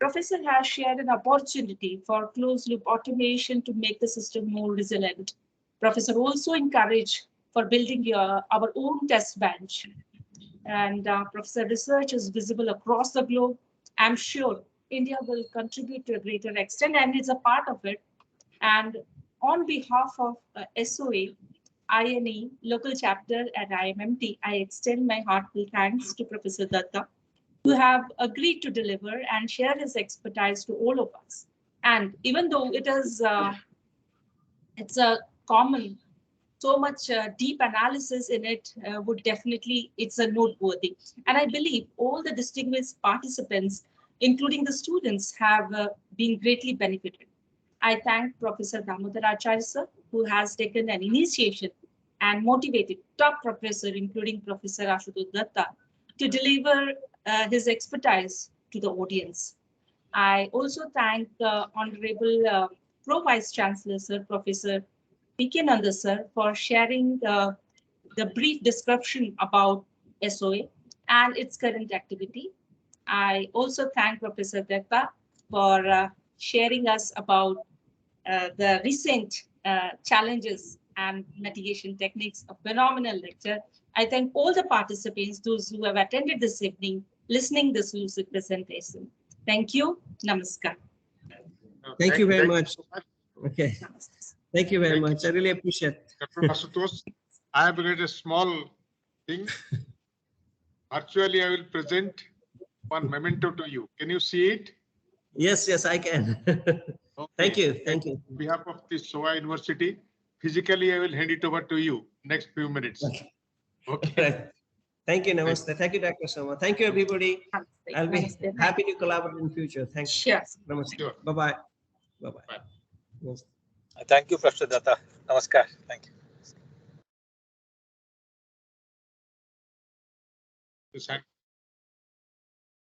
Professor has shared an opportunity for closed-loop automation to make the system more resilient. Professor also encouraged for building our own test bench. And Professor research is visible across the globe. I'm sure India will contribute to a greater extent and is a part of it. And on behalf of SOA, INE local chapter at IMMT, I extend my heartfelt thanks to Professor Datta, who have agreed to deliver and share his expertise to all of us. And even though it is, it's a common, so much deep analysis in it would definitely, it's a noteworthy. And I believe all the distinguished participants, including the students, have been greatly benefited. I thank Professor Damodar Acharya sir, who has taken an initiation and motivated top professor, including Professor Ashutosh Datta, to deliver his expertise to the audience. I also thank the Honorable Pro Vice Chancellor, Sir, Professor P.K. Nanda, sir, for sharing the brief description about SOA and its current activity. I also thank Professor Datta for sharing us about the recent challenges and mitigation techniques. A phenomenal lecture. I thank all the participants, those who have attended this evening, listening this lucid presentation. Thank you. Namaskar. Thank you very much. So much. Okay. Thank you very much. I really appreciate it. Dr. Ashutosh, I have got a small thing. Virtually, I will present one memento to you. Can you see it? Yes, yes, I can. Okay. Thank you. Thank you. On behalf of the SOA University, physically, I will hand it over to you next few minutes. Okay. Okay. Right. Thank you, Namaste. Thank you, Dr. Soma. Thank you, everybody. I'll be happy to collaborate in future. Thanks. Sure. Namaste. Sure. Bye-bye. Bye-bye. Bye. Namaste. Thank you, Professor Datta. Namaskar. Thank you. This